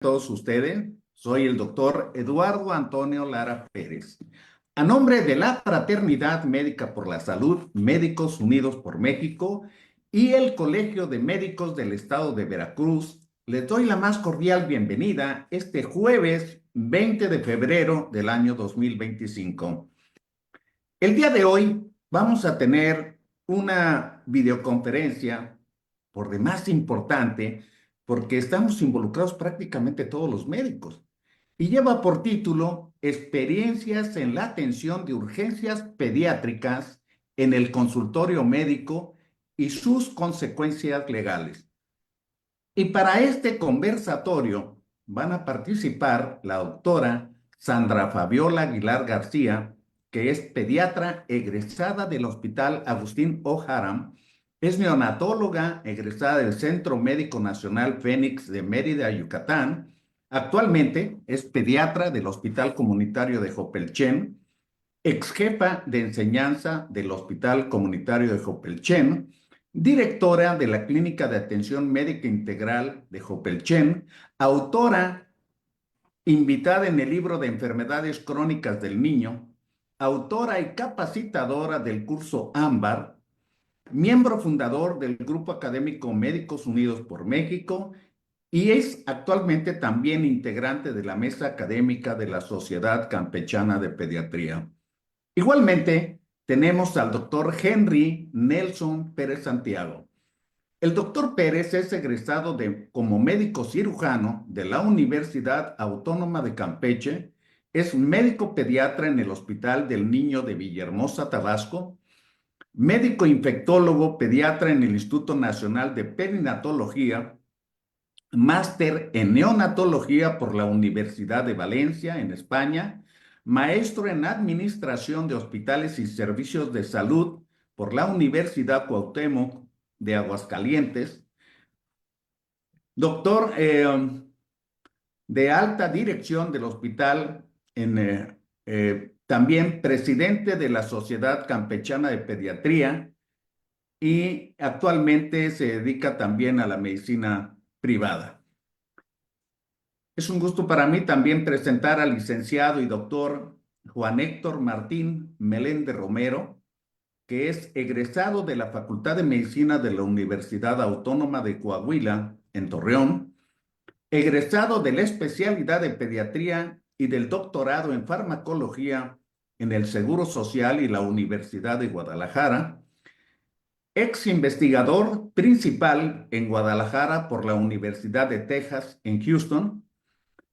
Todos ustedes, soy el doctor Eduardo Antonio Lara Pérez. A nombre de la Fraternidad Médica por la Salud, Médicos Unidos por México y el Colegio de Médicos del Estado de Veracruz, les doy la más cordial bienvenida este jueves 20 de febrero del año 2025. El día de hoy vamos a tener una videoconferencia por demás importante porque estamos involucrados prácticamente todos los médicos y lleva por título Experiencias en la atención de urgencias pediátricas en el consultorio médico y sus consecuencias legales. Y para este conversatorio van a participar la doctora Sandra Fabiola Aguilar García, que es pediatra egresada del Hospital Agustín O'Hara, es neonatóloga egresada del Centro Médico Nacional Fénix de Mérida, Yucatán. Actualmente es pediatra del Hospital Comunitario de Jopelchen, ex jefa de enseñanza del Hospital Comunitario de Jopelchen, directora de la Clínica de Atención Médica Integral de Jopelchen, autora invitada en el libro de Enfermedades Crónicas del Niño, autora y capacitadora del curso Ámbar, miembro fundador del Grupo Académico Médicos Unidos por México y es actualmente también integrante de la mesa académica de la Sociedad Campechana de Pediatría. Igualmente, tenemos al doctor Henry Nelson Pérez Santiago. El doctor Pérez es egresado como médico cirujano de la Universidad Autónoma de Campeche, es médico pediatra en el Hospital del Niño de Villahermosa, Tabasco, médico infectólogo pediatra en el Instituto Nacional de Perinatología, máster en neonatología por la Universidad de Valencia, en España, maestro en administración de hospitales y servicios de salud por la Universidad Cuauhtémoc de Aguascalientes, doctor de alta dirección del hospital, también presidente de la Sociedad Campechana de Pediatría y actualmente se dedica también a la medicina privada. Es un gusto para mí también presentar al licenciado y doctor Juan Héctor Martín Meléndez Romero, que es egresado de la Facultad de Medicina de la Universidad Autónoma de Coahuila, en Torreón, egresado de la especialidad de pediatría y del doctorado en farmacología en el Seguro Social y la Universidad de Guadalajara, ex investigador principal en Guadalajara por la Universidad de Texas en Houston,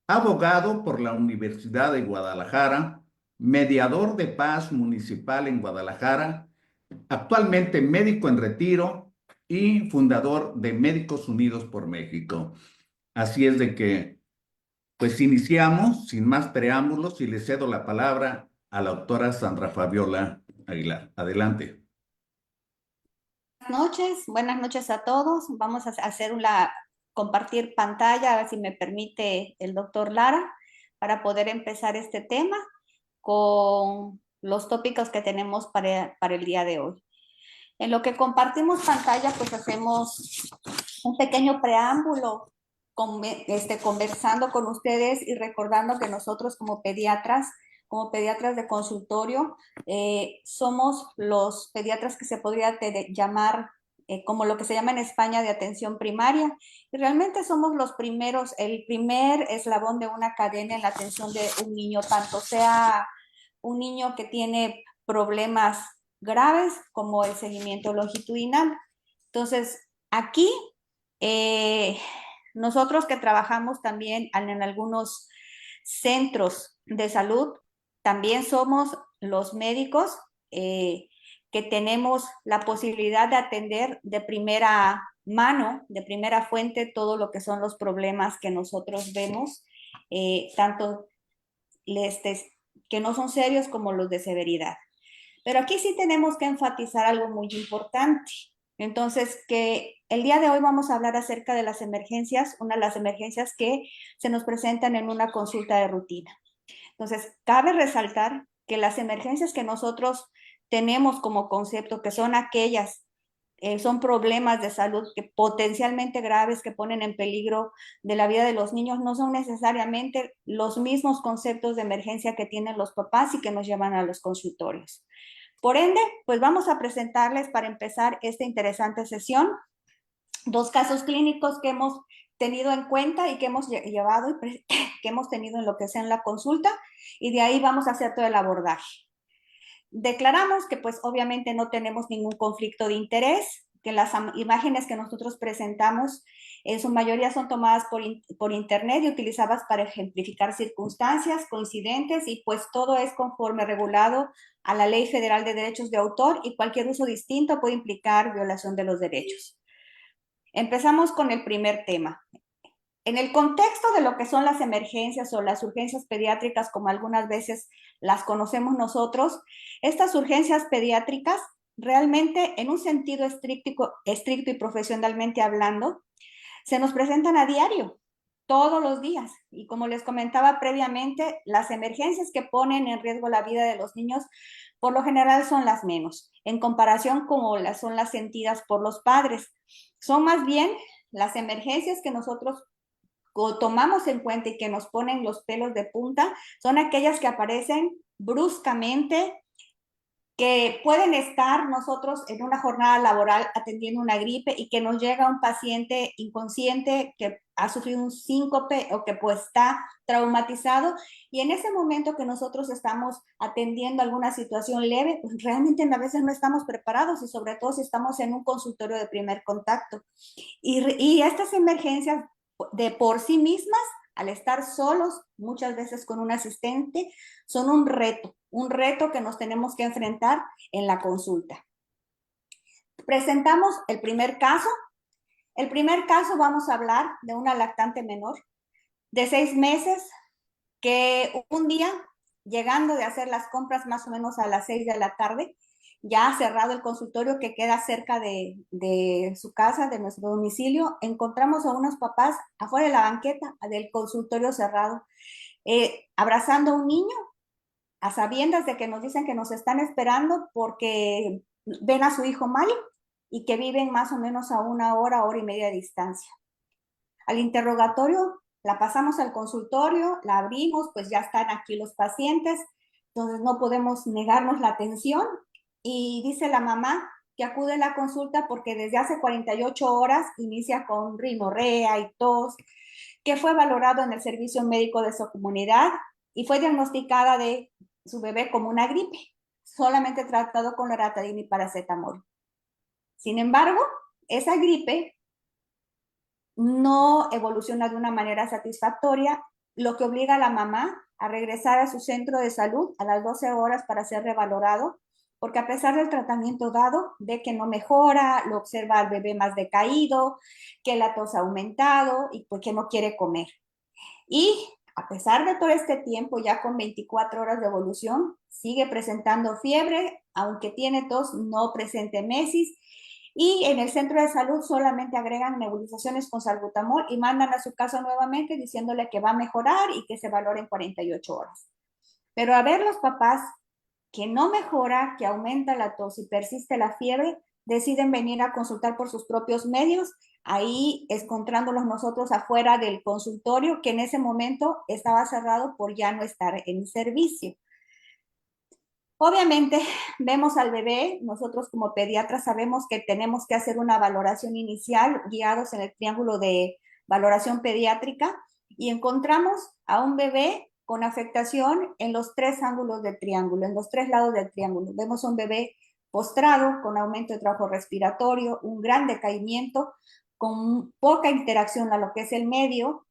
abogado por la Universidad de Guadalajara, mediador de paz municipal en Guadalajara, actualmente médico en retiro y fundador de Médicos Unidos por México. Así es de que, pues iniciamos sin más preámbulos y le cedo la palabra a la doctora Sandra Fabiola Aguilar. Adelante. Buenas noches a todos. Vamos a hacer compartir pantalla, a ver si me permite el doctor Lara, para poder empezar este tema con los tópicos que tenemos para el día de hoy. En lo que compartimos pantalla, pues hacemos un pequeño preámbulo conversando con ustedes y recordando que nosotros como pediatras de consultorio, somos los pediatras que se podría llamar como lo que se llama en España de atención primaria, y realmente somos los primeros, el primer eslabón de una cadena en la atención de un niño, tanto sea un niño que tiene problemas graves como el seguimiento longitudinal. Entonces, aquí eh, nosotros que trabajamos también en algunos centros de salud, también somos los médicos que tenemos la posibilidad de atender de primera mano, de primera fuente, todo lo que son los problemas que nosotros vemos, tanto que no son serios como los de severidad. Pero aquí sí tenemos que enfatizar algo muy importante. Entonces, que el día de hoy vamos a hablar acerca de las emergencias, una de las emergencias que se nos presentan en una consulta de rutina. Entonces, cabe resaltar que las emergencias que nosotros tenemos como concepto, que son aquellas son problemas de salud que potencialmente graves que ponen en peligro de la vida de los niños, no son necesariamente los mismos conceptos de emergencia que tienen los papás y que nos llevan a los consultorios. Por ende, pues vamos a presentarles para empezar esta interesante sesión 2 casos clínicos que hemos tenido en cuenta y que hemos llevado y que hemos tenido en lo que sea en la consulta, y de ahí vamos a hacer todo el abordaje. Declaramos que pues obviamente no tenemos ningún conflicto de interés, que las imágenes que nosotros presentamos en su mayoría son tomadas por internet y utilizadas para ejemplificar circunstancias coincidentes, y pues todo es conforme regulado a la Ley Federal de Derechos de Autor, y cualquier uso distinto puede implicar violación de los derechos. Empezamos con el primer tema. En el contexto de lo que son las emergencias o las urgencias pediátricas, como algunas veces las conocemos nosotros, estas urgencias pediátricas realmente, en un sentido estricto y profesionalmente hablando, se nos presentan a diario, todos los días. Y como les comentaba previamente, las emergencias que ponen en riesgo la vida de los niños por lo general son las menos, en comparación con son las sentidas por los padres. Son más bien las emergencias que nosotros tomamos en cuenta y que nos ponen los pelos de punta, son aquellas que aparecen bruscamente, que pueden estar nosotros en una jornada laboral atendiendo una gripe y que nos llega un paciente inconsciente que ha sufrido un síncope o que pues está traumatizado, y en ese momento que nosotros estamos atendiendo alguna situación leve, pues realmente a veces no estamos preparados, y sobre todo si estamos en un consultorio de primer contacto. Y estas emergencias de por sí mismas, al estar solos, muchas veces con un asistente, son un reto que nos tenemos que enfrentar en la consulta. Presentamos el primer caso. El primer caso vamos a hablar de una lactante menor de 6 meses que un día, llegando de hacer las compras más o menos a las 6 de la tarde, ya ha cerrado el consultorio que queda cerca de su casa, de nuestro domicilio, encontramos a unos papás afuera de la banqueta del consultorio cerrado, abrazando a un niño, a sabiendas de que nos dicen que nos están esperando porque ven a su hijo mal y que viven más o menos a 1 hora y media de distancia. Al interrogatorio la pasamos al consultorio, la abrimos, pues ya están aquí los pacientes, entonces no podemos negarnos la atención, y dice la mamá que acude a la consulta porque desde hace 48 horas inicia con rinorrea y tos, que fue valorado en el servicio médico de su comunidad y fue diagnosticada de su bebé como una gripe, solamente tratado con loratadina y paracetamol. Sin embargo, esa gripe no evoluciona de una manera satisfactoria, lo que obliga a la mamá a regresar a su centro de salud a las 12 horas para ser revalorado, porque a pesar del tratamiento dado, ve que no mejora, lo observa al bebé más decaído, que la tos ha aumentado y pues que no quiere comer. Y a pesar de todo este tiempo, ya con 24 horas de evolución, sigue presentando fiebre, aunque tiene tos, no presenta emesis, y en el centro de salud solamente agregan nebulizaciones con salbutamol y mandan a su casa nuevamente diciéndole que va a mejorar y que se valora en 48 horas. Pero a ver, los papás que no mejora, que aumenta la tos y persiste la fiebre, deciden venir a consultar por sus propios medios, ahí encontrándolos nosotros afuera del consultorio, que en ese momento estaba cerrado por ya no estar en servicio. Obviamente vemos al bebé, nosotros como pediatras sabemos que tenemos que hacer una valoración inicial guiados en el triángulo de valoración pediátrica, y encontramos a un bebé con afectación en los 3 ángulos del triángulo, en los 3 lados del triángulo. Vemos un bebé postrado con aumento de trabajo respiratorio, un gran decaimiento, con poca interacción a lo que es el medio,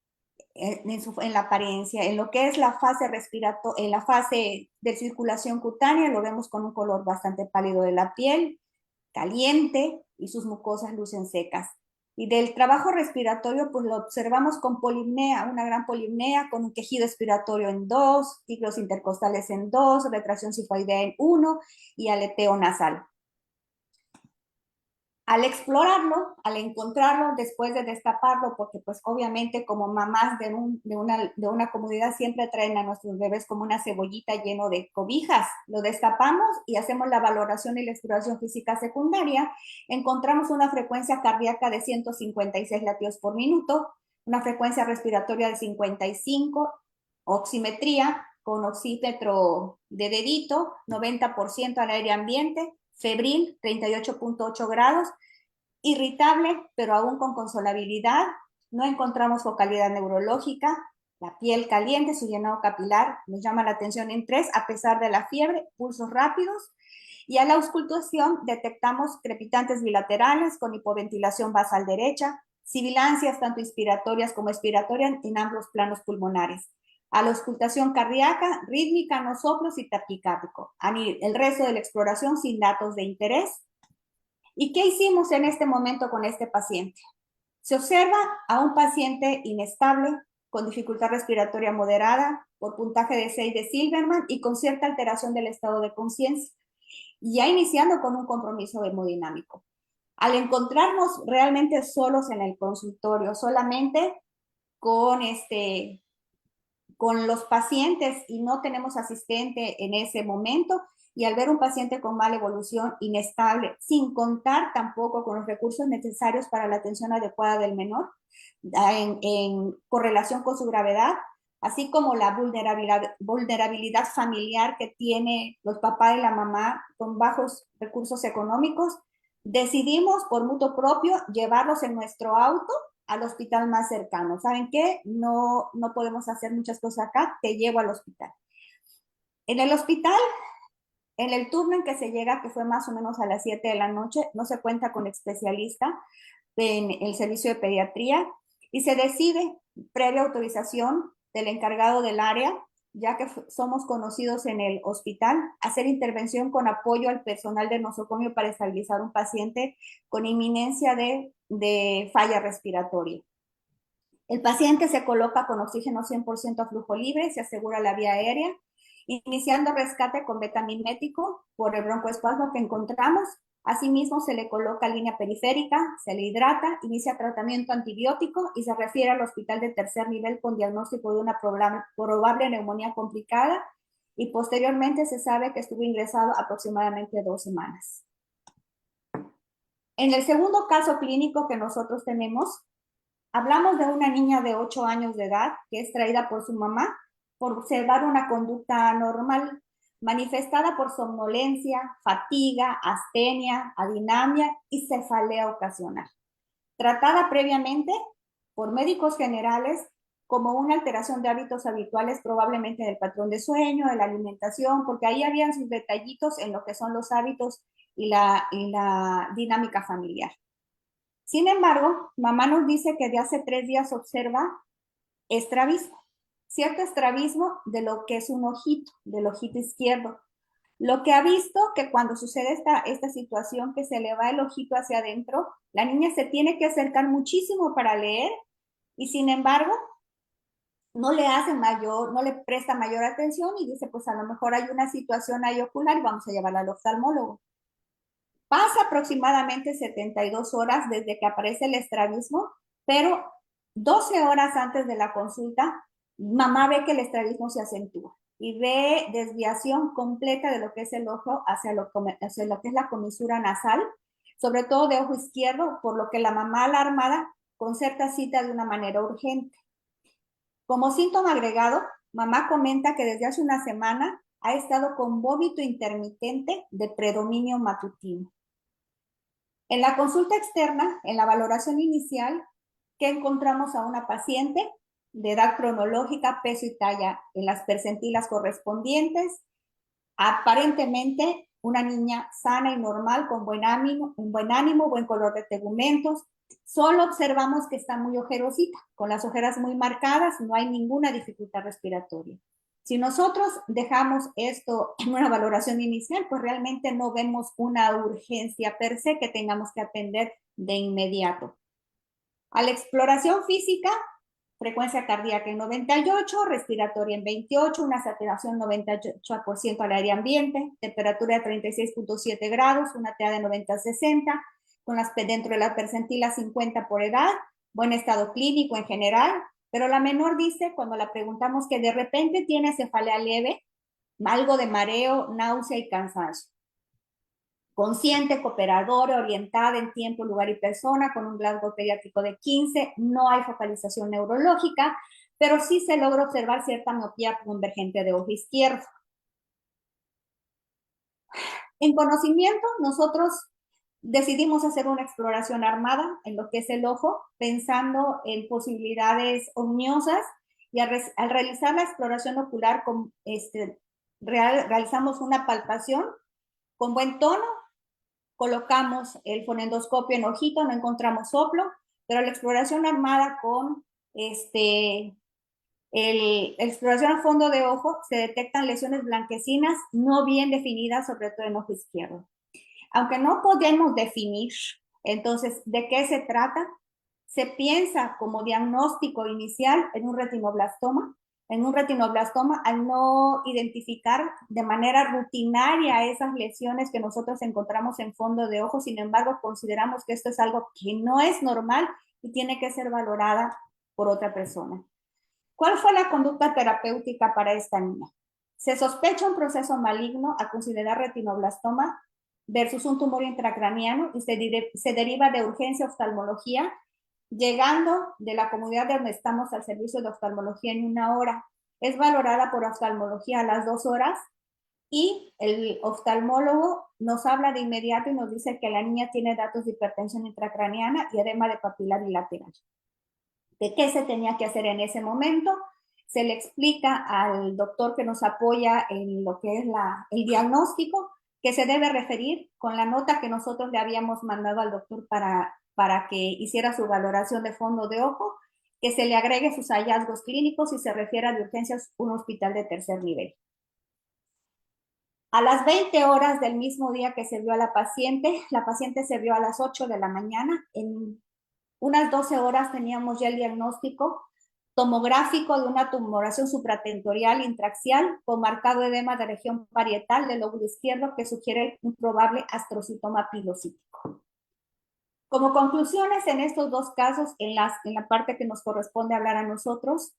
en la apariencia. En lo que es la fase respiratoria, en la fase de circulación cutánea, lo vemos con un color bastante pálido de la piel, caliente, y sus mucosas lucen secas. Y del trabajo respiratorio, pues lo observamos con polipnea, una gran polipnea, con un quejido expiratorio en 2, ciclos intercostales en 2, retracción sifoidea en 1 y aleteo nasal. Al explorarlo, al encontrarlo, después de destaparlo, porque pues obviamente como mamás de una comunidad siempre traen a nuestros bebés como una cebollita lleno de cobijas, lo destapamos y hacemos la valoración y la exploración física secundaria, encontramos una frecuencia cardíaca de 156 latidos por minuto, una frecuencia respiratoria de 55, oximetría con oxímetro de dedito, 90% al aire ambiente, febril 38.8 grados, irritable, pero aún con consolabilidad, no encontramos focalidad neurológica, la piel caliente, su llenado capilar nos llama la atención en 3, a pesar de la fiebre, pulsos rápidos, y a la auscultación detectamos crepitantes bilaterales con hipoventilación basal derecha, sibilancias tanto inspiratorias como expiratorias en ambos planos pulmonares. A la auscultación cardíaca, rítmica, no soplos y taquicárdico. El resto de la exploración sin datos de interés. ¿Y qué hicimos en este momento con este paciente? Se observa a un paciente inestable, con dificultad respiratoria moderada, por puntaje de 6 de Silverman y con cierta alteración del estado de conciencia, ya iniciando con un compromiso hemodinámico. Al encontrarnos realmente solos en el consultorio, solamente con, con los pacientes y no tenemos asistente en ese momento, y al ver un paciente con mala evolución, inestable, sin contar tampoco con los recursos necesarios para la atención adecuada del menor, en correlación con su gravedad, así como la vulnerabilidad familiar que tiene los papás y la mamá con bajos recursos económicos, decidimos por mutuo propio llevarlos en nuestro auto al hospital más cercano. ¿Saben qué? No podemos hacer muchas cosas acá, te llevo al hospital. En el hospital, en el turno en que se llega, que fue más o menos a las 7 de la noche, no se cuenta con especialista en el servicio de pediatría y se decide, previa autorización del encargado del área, ya que somos conocidos en el hospital, hacer intervención con apoyo al personal de nosocomio para estabilizar un paciente con inminencia de falla respiratoria. El paciente se coloca con oxígeno 100% a flujo libre, se asegura la vía aérea, iniciando rescate con betamimético por el broncoespasmo que encontramos. Asimismo, se le coloca línea periférica, se le hidrata, inicia tratamiento antibiótico y se refiere al hospital de tercer nivel con diagnóstico de una probable neumonía complicada, y posteriormente se sabe que estuvo ingresado aproximadamente 2 semanas. En el segundo caso clínico que nosotros tenemos, hablamos de una niña de 8 años de edad que es traída por su mamá por observar una conducta anormal manifestada por somnolencia, fatiga, astenia, adinamia y cefalea ocasional. Tratada previamente por médicos generales como una alteración de hábitos habituales, probablemente del patrón de sueño, de la alimentación, porque ahí habían sus detallitos en lo que son los hábitos y la dinámica familiar. Sin embargo, mamá nos dice que de hace 3 días observa estrabismo, cierto estrabismo de lo que es un ojito, del ojito izquierdo. Lo que ha visto que cuando sucede esta situación que se le va el ojito hacia adentro, la niña se tiene que acercar muchísimo para leer y sin embargo no le hace mayor, no le presta mayor atención y dice, pues a lo mejor hay una situación ahí ocular y vamos a llevarla al oftalmólogo. Pasa aproximadamente 72 horas desde que aparece el estrabismo, pero 12 horas antes de la consulta, mamá ve que el estrabismo se acentúa y ve desviación completa de lo que es el ojo hacia lo que es la comisura nasal, sobre todo de ojo izquierdo, por lo que la mamá alarmada concerta cita de una manera urgente. Como síntoma agregado, mamá comenta que desde hace una semana ha estado con vómito intermitente de predominio matutino. En la consulta externa, en la valoración inicial, que encontramos a una paciente de edad cronológica, peso y talla en las percentilas correspondientes, aparentemente una niña sana y normal, con buen ánimo, buen color de tegumentos. Solo observamos que está muy ojerosita, con las ojeras muy marcadas, no hay ninguna dificultad respiratoria. Si nosotros dejamos esto en una valoración inicial, pues realmente no vemos una urgencia per se que tengamos que atender de inmediato. A la exploración física, frecuencia cardíaca en 98, respiratoria en 28, una saturación 98% al aire ambiente, temperatura de 36.7 grados, una TA de 90-60, dentro de la percentila 50 por edad, buen estado clínico en general, pero la menor dice, cuando la preguntamos, que de repente tiene cefalea leve, algo de mareo, náusea y cansancio. Consciente, cooperadora, orientada en tiempo, lugar y persona, con un Glasgow pediátrico de 15, no hay focalización neurológica, pero sí se logra observar cierta miopía convergente de ojo izquierdo. En conocimiento, nosotros decidimos hacer una exploración armada en lo que es el ojo, pensando en posibilidades omniosas, y al realizar la exploración ocular, realizamos una palpación con buen tono, colocamos el fonendoscopio en ojito, no encontramos soplo, pero la exploración armada con exploración a fondo de ojo se detectan lesiones blanquecinas no bien definidas, sobre todo en ojo izquierdo. Aunque no podemos definir, entonces, ¿de qué se trata? Se piensa como diagnóstico inicial en un retinoblastoma. En un retinoblastoma, al no identificar de manera rutinaria esas lesiones que nosotros encontramos en fondo de ojo, sin embargo, consideramos que esto es algo que no es normal y tiene que ser valorada por otra persona. ¿Cuál fue la conducta terapéutica para esta niña? Se sospecha un proceso maligno a considerar retinoblastoma versus un tumor intracraniano y se deriva de urgencia oftalmología, llegando de la comunidad de donde estamos al servicio de oftalmología en 1 hora. Es valorada por oftalmología a las 2 horas y el oftalmólogo nos habla de inmediato y nos dice que la niña tiene datos de hipertensión intracraniana y edema de papila bilateral. ¿De qué se tenía que hacer en ese momento? Se le explica al doctor que nos apoya en lo que es el diagnóstico, que se debe referir con la nota que nosotros le habíamos mandado al doctor para que hiciera su valoración de fondo de ojo, que se le agregue sus hallazgos clínicos y se refiera de urgencias a un hospital de tercer nivel. A las 20 horas del mismo día que se vio a la paciente se vio a las 8 de la mañana. En unas 12 horas teníamos ya el diagnóstico tomográfico de una tumoración supratentorial intraxial con marcado edema de región parietal del lóbulo izquierdo que sugiere un probable astrocitoma pilocítico. Como conclusiones en estos dos casos, en la parte que nos corresponde hablar a nosotros,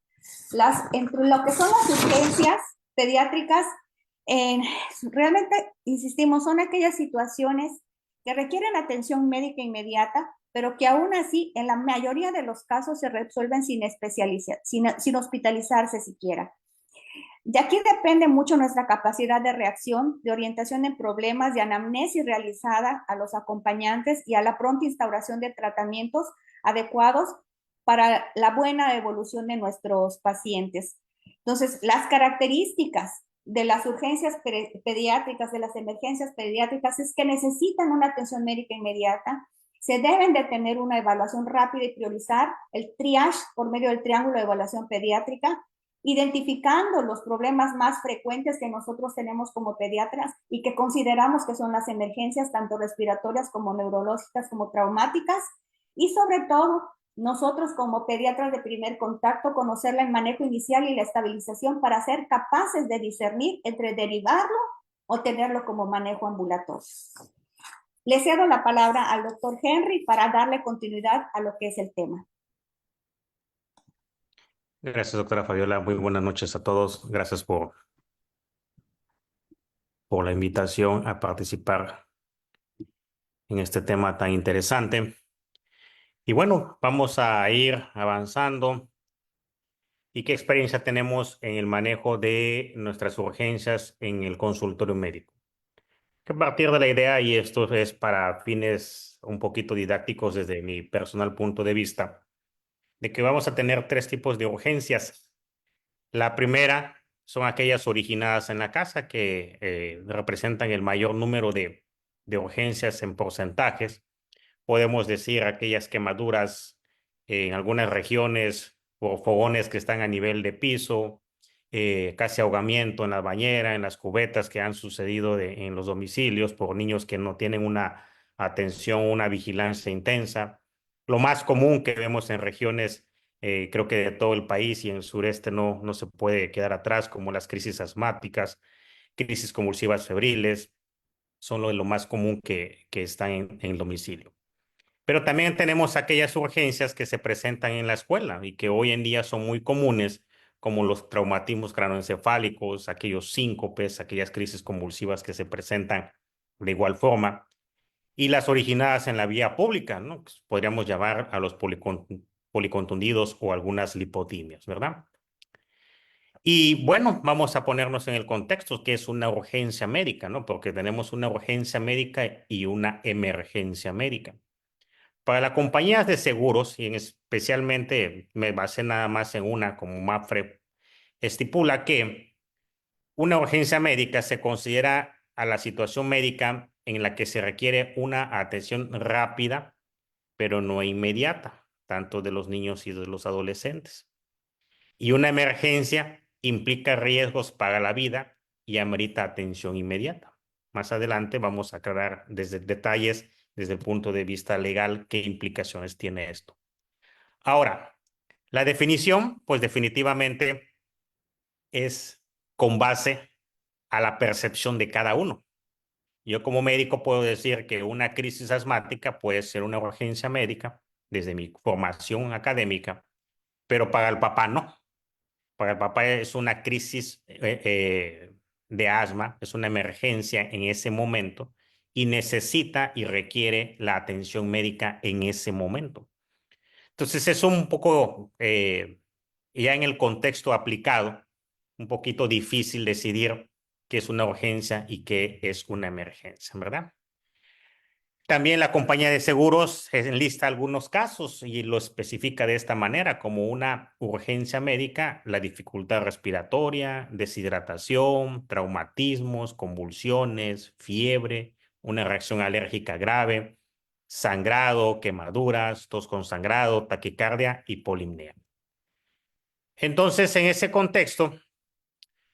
entre lo que son las urgencias pediátricas, realmente, insistimos, son aquellas situaciones que requieren atención médica inmediata, pero que aún así, en la mayoría de los casos, se resuelven sin hospitalizarse siquiera. De aquí depende mucho nuestra capacidad de reacción, de orientación en problemas, de anamnesis realizada a los acompañantes y a la pronta instauración de tratamientos adecuados para la buena evolución de nuestros pacientes. Entonces, las características de las urgencias pediátricas, de las emergencias pediátricas, es que necesitan una atención médica inmediata, se deben de tener una evaluación rápida y priorizar el triage por medio del triángulo de evaluación pediátrica, identificando los problemas más frecuentes que nosotros tenemos como pediatras y que consideramos que son las emergencias tanto respiratorias como neurológicas como traumáticas, y sobre todo nosotros como pediatras de primer contacto conocer el manejo inicial y la estabilización para ser capaces de discernir entre derivarlo o tenerlo como manejo ambulatorio. Le cedo la palabra al doctor Henry para darle continuidad a lo que es el tema. Gracias, doctora Fabiola. Muy buenas noches a todos. Gracias por la invitación a participar en este tema tan interesante. Y bueno, vamos a ir avanzando. ¿Y qué experiencia tenemos en el manejo de nuestras urgencias en el consultorio médico? Que a partir de la idea, y esto es para fines un poquito didácticos desde mi personal punto de vista, de que vamos a tener 3 tipos de urgencias. La primera son aquellas originadas en la casa que representan el mayor número de urgencias en porcentajes. Podemos decir aquellas quemaduras en algunas regiones por fogones que están a nivel de piso, casi ahogamiento en la bañera, en las cubetas que han sucedido en los domicilios por niños que no tienen una atención, una vigilancia intensa. Lo más común que vemos en regiones, creo que de todo el país y en el sureste no se puede quedar atrás, como las crisis asmáticas, crisis convulsivas febriles, son lo más común que está en el domicilio. Pero también tenemos aquellas urgencias que se presentan en la escuela y que hoy en día son muy comunes, como los traumatismos craneoencefálicos, aquellos síncopes, aquellas crisis convulsivas que se presentan de igual forma, y las originadas en la vía pública, ¿no? Pues podríamos llamar a los policontundidos o algunas lipotimias, ¿verdad? Y bueno, vamos a ponernos en el contexto que es una urgencia médica, ¿no? Porque tenemos una urgencia médica y una emergencia médica. Para las compañías de seguros, y en especialmente me basé nada más en una como Mapfre, estipula que una urgencia médica se considera a la situación médica en la que se requiere una atención rápida, pero no inmediata, tanto de los niños y de los adolescentes. Y una emergencia implica riesgos para la vida y amerita atención inmediata. Más adelante vamos a aclarar desde detalles, desde el punto de vista legal, qué implicaciones tiene esto. Ahora, la definición, pues definitivamente es con base a la percepción de cada uno. Yo como médico puedo decir que una crisis asmática puede ser una urgencia médica desde mi formación académica, pero para el papá no. Para el papá es una crisis de asma, es una emergencia en ese momento y necesita y requiere la atención médica en ese momento. Entonces es un poco, ya en el contexto aplicado, un poquito difícil decidir qué es una urgencia y qué es una emergencia, ¿verdad? También la compañía de seguros enlista algunos casos y lo especifica de esta manera, como una urgencia médica, la dificultad respiratoria, deshidratación, traumatismos, convulsiones, fiebre, una reacción alérgica grave, sangrado, quemaduras, tos con sangrado, taquicardia y polimnia. Entonces, en ese contexto,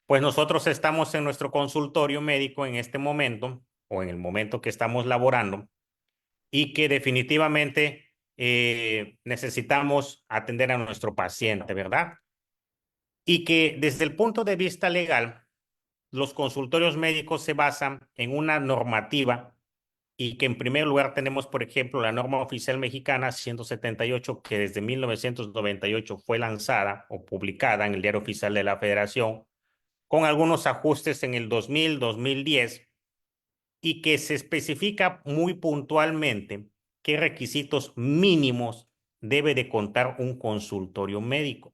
pues nosotros estamos en nuestro consultorio médico en este momento o en el momento que estamos laborando y que definitivamente necesitamos atender a nuestro paciente, ¿verdad? Y que desde el punto de vista legal, los consultorios médicos se basan en una normativa y que en primer lugar tenemos, por ejemplo, la norma oficial mexicana 178, que desde 1998 fue lanzada o publicada en el Diario Oficial de la Federación, con algunos ajustes en el 2000, 2010, y que se especifica muy puntualmente qué requisitos mínimos debe de contar un consultorio médico.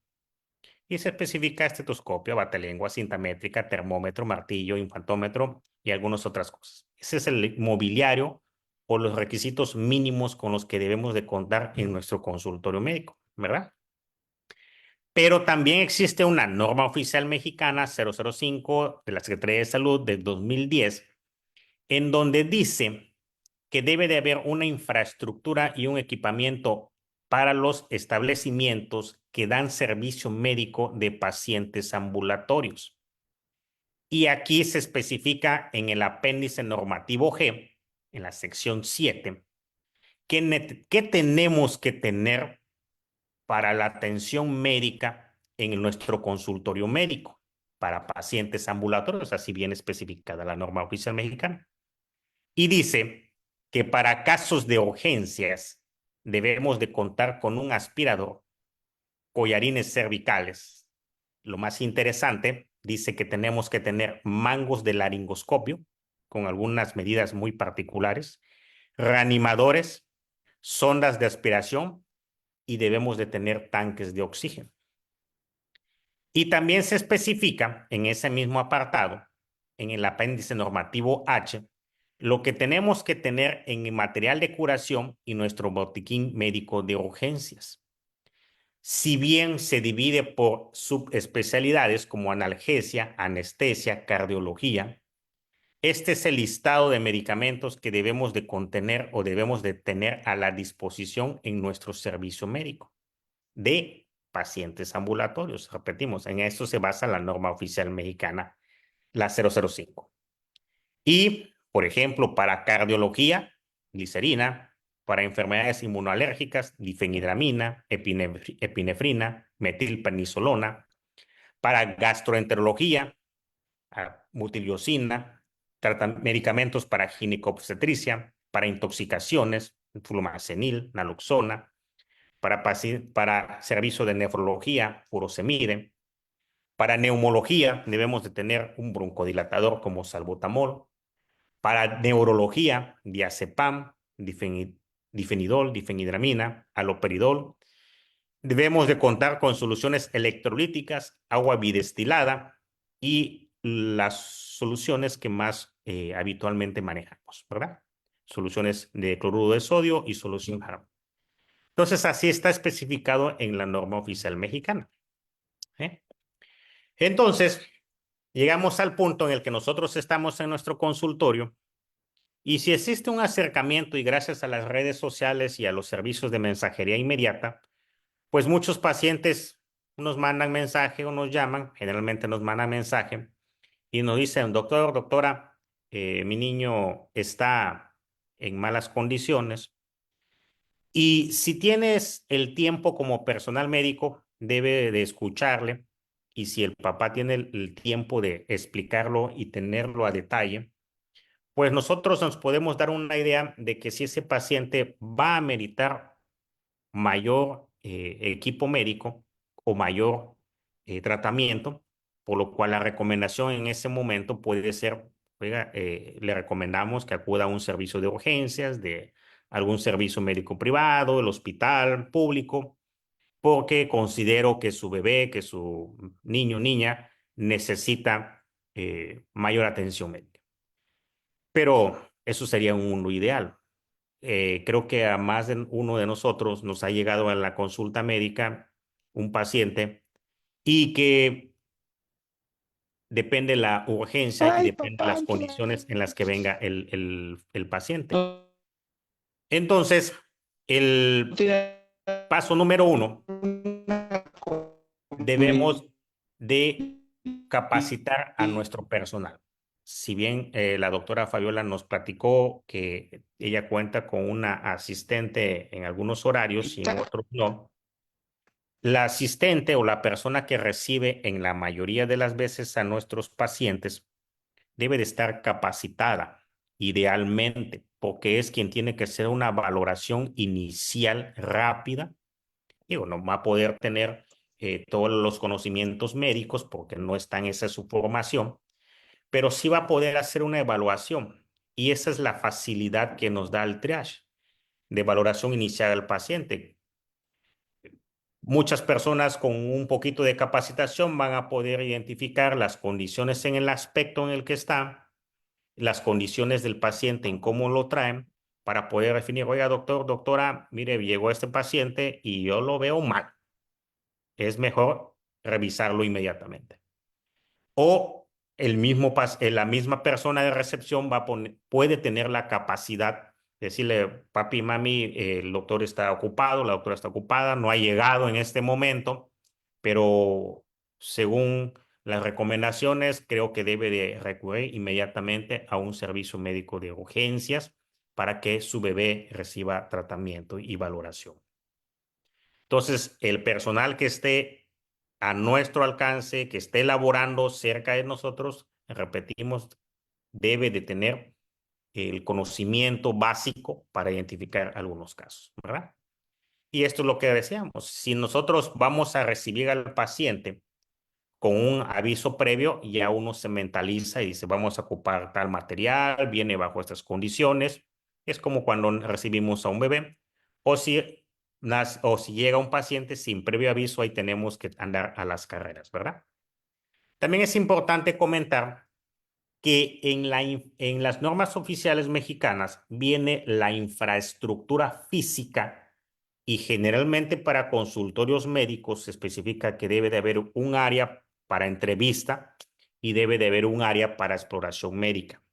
Y se especifica estetoscopio, batalengua, cinta métrica, termómetro, martillo, infantómetro y algunas otras cosas. Ese es el mobiliario o los requisitos mínimos con los que debemos de contar en nuestro consultorio médico, ¿verdad? Pero también existe una norma oficial mexicana 005 de la Secretaría de Salud de 2010, en donde dice que debe de haber una infraestructura y un equipamiento para los establecimientos que dan servicio médico de pacientes ambulatorios. Y aquí se especifica en el apéndice normativo G, en la sección 7, qué tenemos que tener para la atención médica en nuestro consultorio médico para pacientes ambulatorios, así bien especificada la norma oficial mexicana. Y dice que para casos de urgencias debemos de contar con un aspirador, collarines cervicales. Lo más interesante, dice que tenemos que tener mangos de laringoscopio con algunas medidas muy particulares, reanimadores, sondas de aspiración y debemos de tener tanques de oxígeno. Y también se especifica en ese mismo apartado, en el apéndice normativo H, lo que tenemos que tener en el material de curación y nuestro botiquín médico de urgencias. Si bien se divide por subespecialidades como analgesia, anestesia, cardiología, este es el listado de medicamentos que debemos de contener o debemos de tener a la disposición en nuestro servicio médico de pacientes ambulatorios. Repetimos, en esto se basa la norma oficial mexicana, la 005. Y, por ejemplo, para cardiología, glicerina; para enfermedades inmunoalérgicas, difenhidramina, epinefrina, metilprednisolona; para gastroenterología, butilosina; medicamentos para ginecobstetricia; para intoxicaciones, flumacenil, naloxona, para servicio de nefrología, furosemide. Para neumología debemos de tener un broncodilatador como salbutamol. Para neurología, diazepam, difenidol, difenhidramina, haloperidol. Debemos de contar con soluciones electrolíticas, agua bidestilada y las soluciones que más habitualmente manejamos, ¿verdad? Soluciones de cloruro de sodio y solución jarabe. Entonces, así está especificado en la norma oficial mexicana. Entonces, llegamos al punto en el que nosotros estamos en nuestro consultorio y si existe un acercamiento y gracias a las redes sociales y a los servicios de mensajería inmediata, pues muchos pacientes nos mandan mensaje o nos llaman, generalmente nos mandan mensaje y nos dicen, doctor, doctora, mi niño está en malas condiciones y si tienes el tiempo como personal médico, debe de escucharle y si el papá tiene el tiempo de explicarlo y tenerlo a detalle, pues nosotros nos podemos dar una idea de que si ese paciente va a meritar mayor equipo médico o mayor tratamiento, por lo cual la recomendación en ese momento puede ser, oiga, le recomendamos que acuda a un servicio de urgencias, de algún servicio médico privado, el hospital público, porque considero que su bebé, que su niño o niña necesita mayor atención médica. Pero eso sería un mundo ideal. Creo que a más de uno de nosotros nos ha llegado a la consulta médica un paciente y que depende la urgencia y Ay, depende papá, las condiciones en las que venga el paciente. no Entonces, el tiene paso número 1, una debemos de capacitar a nuestro personal. Si bien la doctora Fabiola nos platicó que ella cuenta con una asistente en algunos horarios y en otros no, la asistente o la persona que recibe en la mayoría de las veces a nuestros pacientes debe de estar capacitada, idealmente, porque es quien tiene que hacer una valoración inicial rápida. Digo, no va a poder tener todos los conocimientos médicos porque no está en esa su formación, pero sí va a poder hacer una evaluación. Y esa es la facilidad que nos da el triage de valoración inicial al paciente. Muchas personas con un poquito de capacitación van a poder identificar las condiciones en el aspecto en el que está, las condiciones del paciente en cómo lo traen, para poder definir, oiga, doctor, doctora, mire, llegó este paciente y yo lo veo mal. Es mejor revisarlo inmediatamente. O la misma persona de recepción puede tener la capacidad de decirle, papi, mami, el doctor está ocupado, la doctora está ocupada, no ha llegado en este momento, pero según las recomendaciones, creo que debe de recurrir inmediatamente a un servicio médico de urgencias para que su bebé reciba tratamiento y valoración. Entonces, el personal que esté a nuestro alcance, que esté laborando cerca de nosotros, repetimos, debe de tener el conocimiento básico para identificar algunos casos, ¿verdad? Y esto es lo que decíamos. Si nosotros vamos a recibir al paciente con un aviso previo, ya uno se mentaliza y dice, vamos a ocupar tal material, viene bajo estas condiciones. Es como cuando recibimos a un bebé. O si llega un paciente sin previo aviso, ahí tenemos que andar a las carreras, ¿verdad? También es importante comentar que en las normas oficiales mexicanas viene la infraestructura física y generalmente para consultorios médicos se especifica que debe de haber un área para entrevista y debe de haber un área para exploración médica.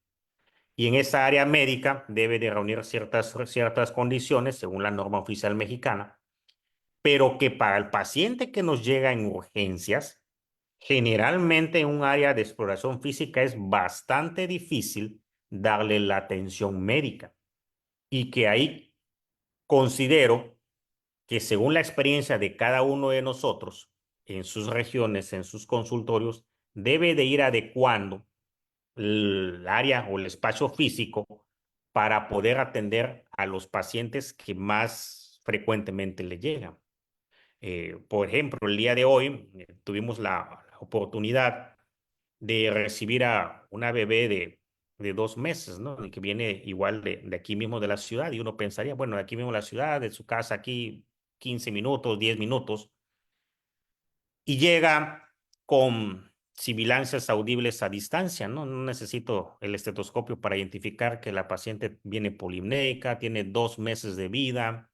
Y en esa área médica debe de reunir ciertas condiciones según la norma oficial mexicana, pero que para el paciente que nos llega en urgencias, generalmente en un área de exploración física es bastante difícil darle la atención médica y que ahí considero que según la experiencia de cada uno de nosotros en sus regiones, en sus consultorios, debe de ir adecuando el área o el espacio físico para poder atender a los pacientes que más frecuentemente le llegan. Por ejemplo, el día de hoy tuvimos la oportunidad de recibir a una bebé de 2 meses, ¿no? Y que viene igual de aquí mismo de la ciudad, y uno pensaría, bueno, de aquí mismo de la ciudad, de su casa aquí, 15 minutos, 10 minutos, y llega con sibilancias audibles a distancia, ¿no? No necesito el estetoscopio para identificar que la paciente viene polimnéica, tiene 2 meses de vida.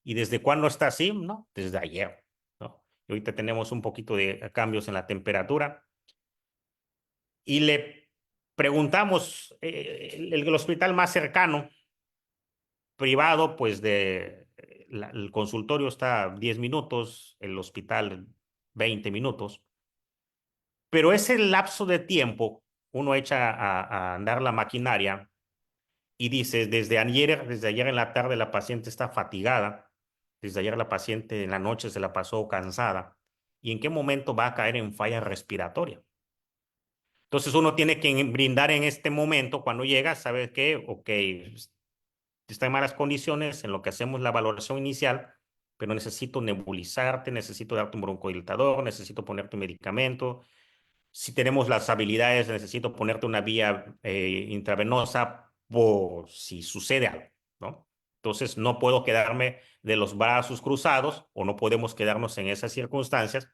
¿Y desde cuándo está así? ¿No? Desde ayer, ¿no? Y ahorita tenemos un poquito de cambios en la temperatura. Y le preguntamos, el hospital más cercano, privado, pues el consultorio está a 10 minutos, el hospital 20 minutos. Pero ese lapso de tiempo, uno echa a andar la maquinaria y dice, desde ayer en la tarde la paciente está fatigada, desde ayer la paciente en la noche se la pasó cansada, ¿y en qué momento va a caer en falla respiratoria? Entonces uno tiene que brindar en este momento, cuando llega, ¿sabes qué? Ok, está en malas condiciones en lo que hacemos la valoración inicial, pero necesito nebulizarte, necesito darte un broncodilatador, necesito ponerte un medicamento. Si tenemos las habilidades, necesito ponerte una vía intravenosa por si sucede algo, ¿no? Entonces, no puedo quedarme de los brazos cruzados, o no podemos quedarnos en esas circunstancias,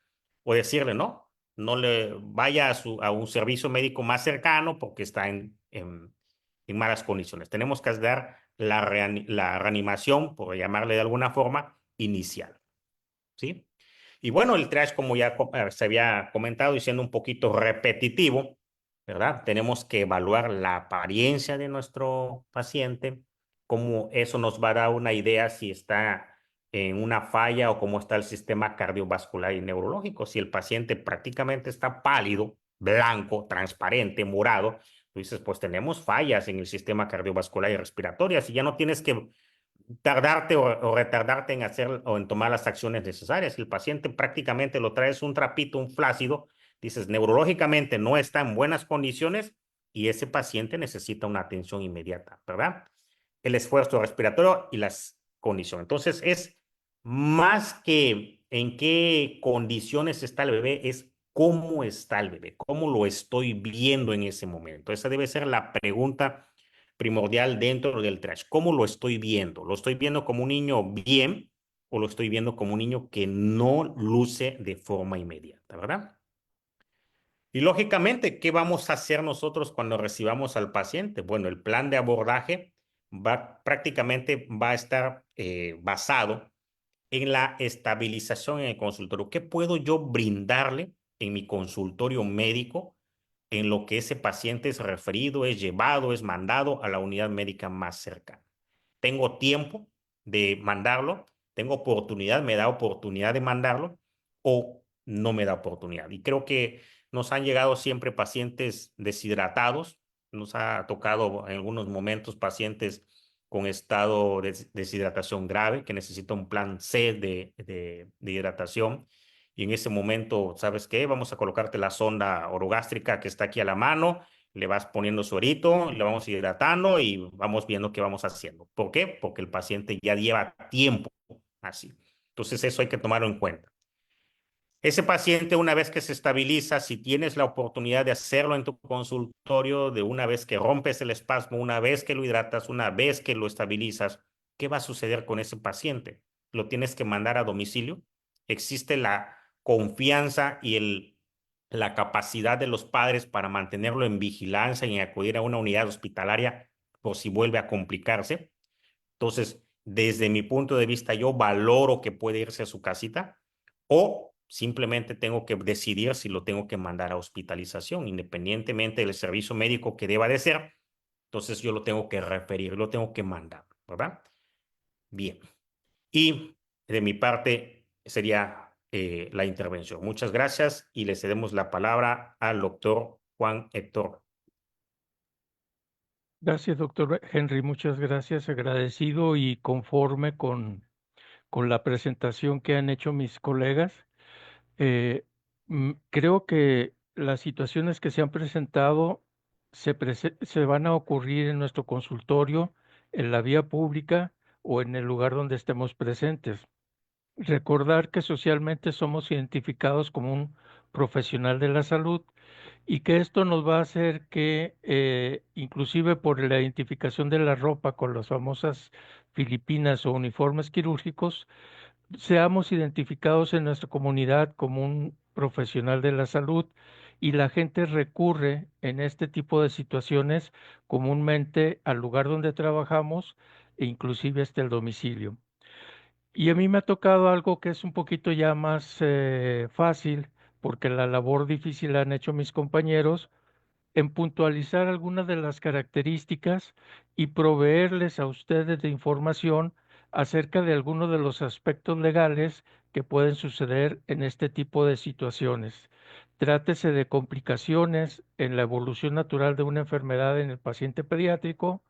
o decirle, no, no le vaya a un servicio médico más cercano porque está en malas condiciones. Tenemos que dar la reanimación, por llamarle de alguna forma, inicial, ¿sí? Y bueno, el triage, como ya se había comentado y siendo un poquito repetitivo, ¿verdad? Tenemos que evaluar la apariencia de nuestro paciente, cómo eso nos va a dar una idea si está en una falla o cómo está el sistema cardiovascular y neurológico. Si el paciente prácticamente está pálido, blanco, transparente, morado, tú dices, pues tenemos fallas en el sistema cardiovascular y respiratorio. Si ya no tienes que tardarte o retardarte en hacer o en tomar las acciones necesarias. Si el paciente prácticamente lo traes un trapito, un flácido, dices, neurológicamente no está en buenas condiciones y ese paciente necesita una atención inmediata, ¿verdad? El esfuerzo respiratorio y las condiciones. Entonces, es más que en qué condiciones está el bebé, es cómo está el bebé, cómo lo estoy viendo en ese momento. Esa debe ser la pregunta primordial dentro del trash. ¿Cómo lo estoy viendo? ¿Lo estoy viendo como un niño bien o lo estoy viendo como un niño que no luce de forma inmediata, ¿verdad? Y lógicamente, ¿qué vamos a hacer nosotros cuando recibamos al paciente? Bueno, el plan de abordaje prácticamente va a estar basado en la estabilización en el consultorio. ¿Qué puedo yo brindarle en mi consultorio médico en lo que ese paciente es referido, es llevado, es mandado a la unidad médica más cercana? ¿Tengo tiempo de mandarlo? ¿Tengo oportunidad? ¿Me da oportunidad de mandarlo? ¿O no me da oportunidad? Y creo que nos han llegado siempre pacientes deshidratados. Nos ha tocado en algunos momentos pacientes con estado de deshidratación grave, que necesita un plan C de hidratación. Y en ese momento, ¿sabes qué? Vamos a colocarte la sonda orogástrica que está aquí a la mano, le vas poniendo suerito, le vamos hidratando y vamos viendo qué vamos haciendo. ¿Por qué? Porque el paciente ya lleva tiempo así. Entonces eso hay que tomarlo en cuenta. Ese paciente, una vez que se estabiliza, si tienes la oportunidad de hacerlo en tu consultorio, de una vez que rompes el espasmo, una vez que lo hidratas, una vez que lo estabilizas, ¿qué va a suceder con ese paciente? ¿Lo tienes que mandar a domicilio? ¿Existe la confianza y la capacidad de los padres para mantenerlo en vigilancia y acudir a una unidad hospitalaria por si vuelve a complicarse? Entonces, desde mi punto de vista, yo valoro que puede irse a su casita, o simplemente tengo que decidir si lo tengo que mandar a hospitalización, independientemente del servicio médico que deba de ser. Entonces, yo lo tengo que referir, lo tengo que mandar, ¿verdad? Bien. Y de mi parte sería la intervención. Muchas gracias y le cedemos la palabra al doctor Juan Héctor. Gracias, doctor Henry. Muchas gracias. Agradecido y conforme con la presentación que han hecho mis colegas. Creo que las situaciones que se han presentado se van a ocurrir en nuestro consultorio en la vía pública o en el lugar donde estemos presentes. Recordar que socialmente somos identificados como un profesional de la salud y que esto nos va a hacer que, inclusive por la identificación de la ropa con las famosas filipinas o uniformes quirúrgicos, seamos identificados en nuestra comunidad como un profesional de la salud y la gente recurre en este tipo de situaciones comúnmente al lugar donde trabajamos e inclusive hasta el domicilio. Y a mí me ha tocado algo que es un poquito ya más fácil, porque la labor difícil la han hecho mis compañeros, en puntualizar algunas de las características y proveerles a ustedes de información acerca de algunos de los aspectos legales que pueden suceder en este tipo de situaciones. Trátese de complicaciones en la evolución natural de una enfermedad en el paciente pediátrico,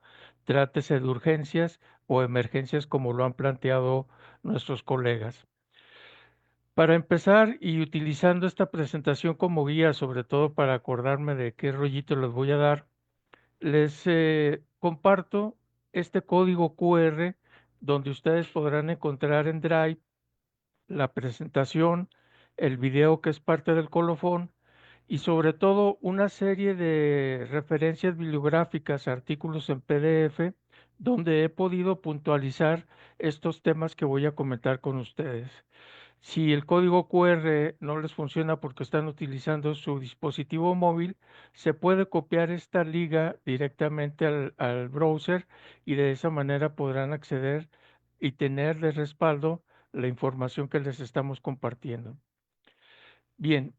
trátese de urgencias o emergencias como lo han planteado nuestros colegas. Para empezar, y utilizando esta presentación como guía, sobre todo para acordarme de qué rollito les voy a dar, les comparto este código QR donde ustedes podrán encontrar en Drive la presentación, el video que es parte del colofón y sobre todo una serie de referencias bibliográficas, artículos en PDF, donde he podido puntualizar estos temas que voy a comentar con ustedes. Si el código QR no les funciona porque están utilizando su dispositivo móvil, se puede copiar esta liga directamente al browser y de esa manera podrán acceder y tener de respaldo la información que les estamos compartiendo. Bien,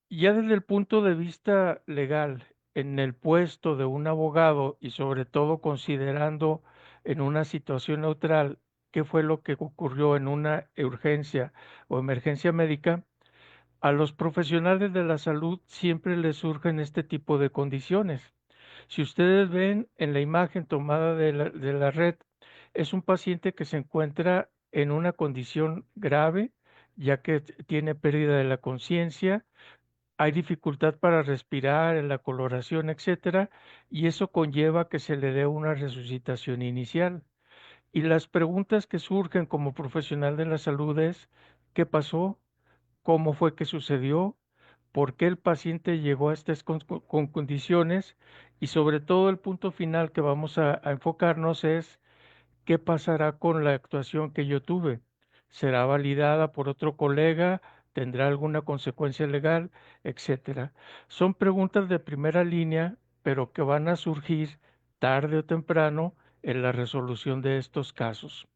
ya desde el punto de vista legal, en el puesto de un abogado y sobre todo considerando en una situación neutral qué fue lo que ocurrió en una urgencia o emergencia médica, a los profesionales de la salud siempre les surgen este tipo de condiciones. Si ustedes ven en la imagen tomada de la red, es un paciente que se encuentra en una condición grave, ya que tiene pérdida de la conciencia, hay dificultad para respirar, en la coloración, etcétera, y eso conlleva que se le dé una resucitación inicial. Y las preguntas que surgen como profesional de la salud es, ¿qué pasó? ¿Cómo fue que sucedió? ¿Por qué el paciente llegó a estas con condiciones? Y sobre todo el punto final que vamos a enfocarnos es, ¿qué pasará con la actuación que yo tuve? ¿Será validada por otro colega? ¿Tendrá alguna consecuencia legal? Etcétera. Son preguntas de primera línea, pero que van a surgir tarde o temprano en la resolución de estos casos.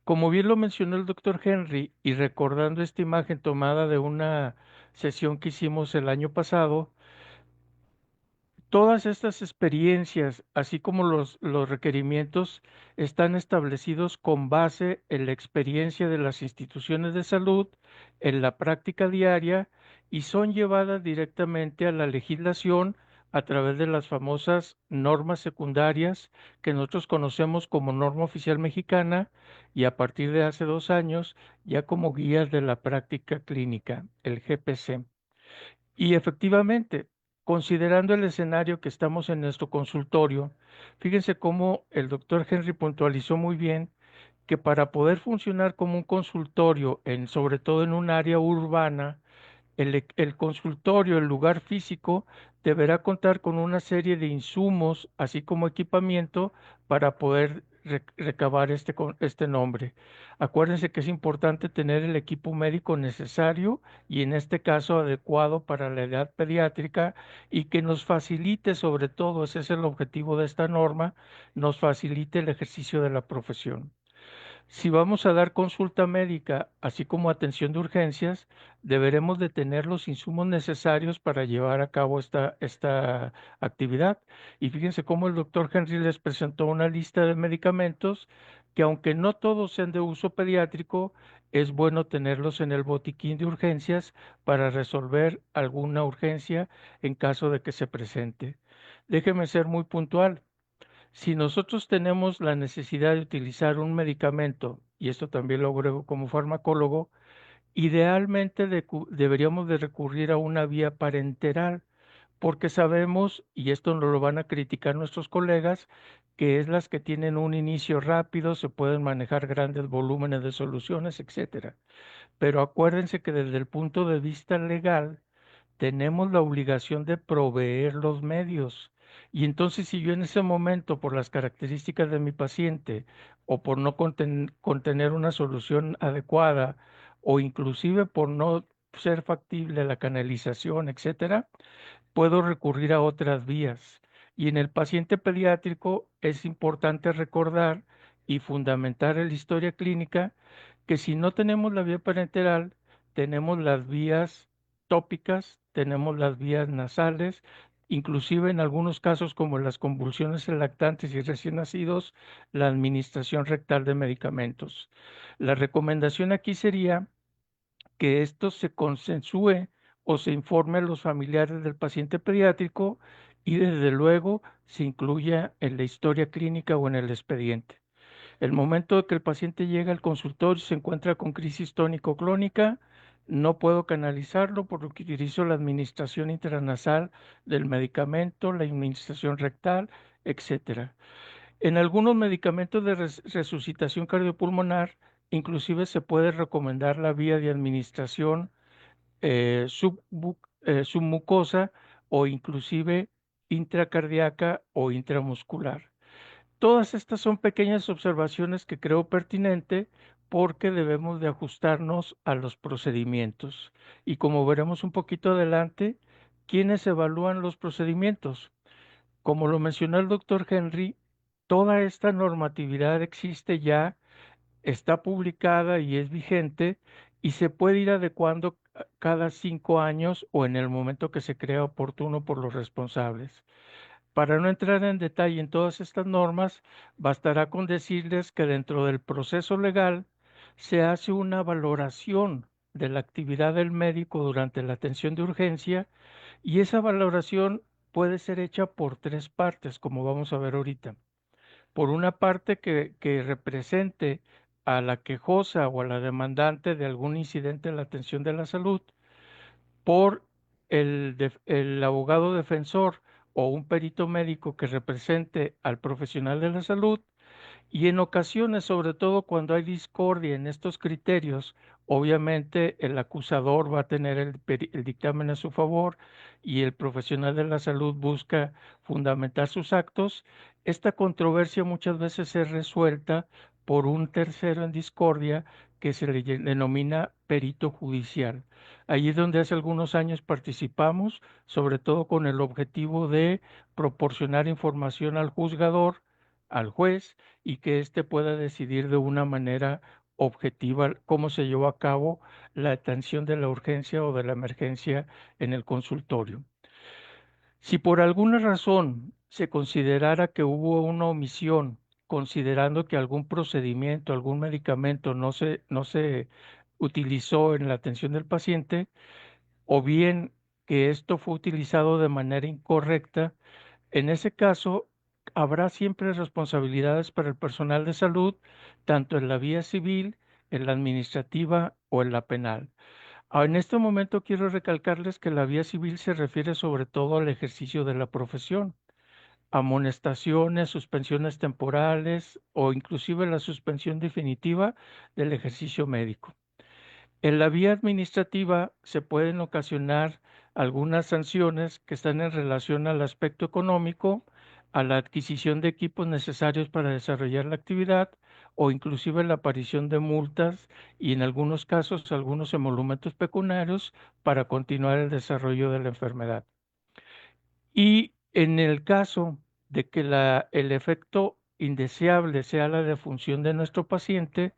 Como bien lo mencionó el doctor Henry, y recordando esta imagen tomada de una sesión que hicimos el año pasado, todas estas experiencias, así como los requerimientos, están establecidos con base en la experiencia de las instituciones de salud, en la práctica diaria y son llevadas directamente a la legislación a través de las famosas normas secundarias que nosotros conocemos como norma oficial mexicana y a partir de hace 2 años ya como guías de la práctica clínica, el GPC. Y efectivamente, considerando el escenario que estamos en nuestro consultorio, fíjense cómo el doctor Henry puntualizó muy bien que para poder funcionar como un consultorio, sobre todo en un área urbana, el consultorio, el lugar físico, deberá contar con una serie de insumos, así como equipamiento, para poder recabar este nombre. Acuérdense que es importante tener el equipo médico necesario y en este caso adecuado para la edad pediátrica y que nos facilite, sobre todo, ese es el objetivo de esta norma, nos facilite el ejercicio de la profesión. Si vamos a dar consulta médica, así como atención de urgencias, deberemos de tener los insumos necesarios para llevar a cabo esta actividad. Y fíjense cómo el doctor Henry les presentó una lista de medicamentos que aunque no todos sean de uso pediátrico, es bueno tenerlos en el botiquín de urgencias para resolver alguna urgencia en caso de que se presente. Déjeme ser muy puntual. Si nosotros tenemos la necesidad de utilizar un medicamento, y esto también lo agrego como farmacólogo, idealmente deberíamos de recurrir a una vía parenteral, porque sabemos, y esto nos lo van a criticar nuestros colegas, que es las que tienen un inicio rápido, se pueden manejar grandes volúmenes de soluciones, etcétera. Pero acuérdense que desde el punto de vista legal, tenemos la obligación de proveer los medios. Y entonces, si yo en ese momento, por las características de mi paciente o por no contener una solución adecuada o inclusive por no ser factible la canalización, etcétera, puedo recurrir a otras vías. Y en el paciente pediátrico es importante recordar y fundamentar en la historia clínica que si no tenemos la vía parenteral, tenemos las vías tópicas, tenemos las vías nasales, inclusive en algunos casos como las convulsiones en lactantes y recién nacidos, la administración rectal de medicamentos. La recomendación aquí sería que esto se consensúe o se informe a los familiares del paciente pediátrico y desde luego se incluya en la historia clínica o en el expediente. El momento de que el paciente llega al consultorio y se encuentra con crisis tónico-clónica, no puedo canalizarlo, por lo que utilizo la administración intranasal del medicamento, la administración rectal, etcétera. En algunos medicamentos de resucitación cardiopulmonar, inclusive se puede recomendar la vía de administración submucosa o inclusive intracardíaca o intramuscular. Todas estas son pequeñas observaciones que creo pertinente porque debemos de ajustarnos a los procedimientos. Y como veremos un poquito adelante, ¿quiénes evalúan los procedimientos? Como lo mencionó el doctor Henry, toda esta normatividad existe ya, está publicada y es vigente y se puede ir adecuando cada 5 años o en el momento que se crea oportuno por los responsables. Para no entrar en detalle en todas estas normas, bastará con decirles que dentro del proceso legal se hace una valoración de la actividad del médico durante la atención de urgencia y esa valoración puede ser hecha por tres partes, como vamos a ver ahorita. Por una parte que represente a la quejosa o a la demandante de algún incidente en la atención de la salud, por el abogado defensor o un perito médico que represente al profesional de la salud y en ocasiones, sobre todo cuando hay discordia en estos criterios, obviamente el acusador va a tener el dictamen a su favor y el profesional de la salud busca fundamentar sus actos. Esta controversia muchas veces es resuelta por un tercero en discordia que se le denomina perito judicial. Allí es donde hace algunos años participamos, sobre todo con el objetivo de proporcionar información al juzgador, al juez, y que éste pueda decidir de una manera objetiva cómo se llevó a cabo la atención de la urgencia o de la emergencia en el consultorio. Si por alguna razón se considerara que hubo una omisión, considerando que algún procedimiento, algún medicamento no se utilizó en la atención del paciente, o bien que esto fue utilizado de manera incorrecta, en ese caso, habrá siempre responsabilidades para el personal de salud, tanto en la vía civil, en la administrativa o en la penal. En este momento quiero recalcarles que la vía civil se refiere sobre todo al ejercicio de la profesión, amonestaciones, suspensiones temporales o inclusive la suspensión definitiva del ejercicio médico. En la vía administrativa se pueden ocasionar algunas sanciones que están en relación al aspecto económico, a la adquisición de equipos necesarios para desarrollar la actividad o inclusive la aparición de multas y en algunos casos algunos emolumentos pecuniarios para continuar el desarrollo de la enfermedad. Y en el caso de que el efecto indeseable sea la defunción de nuestro paciente,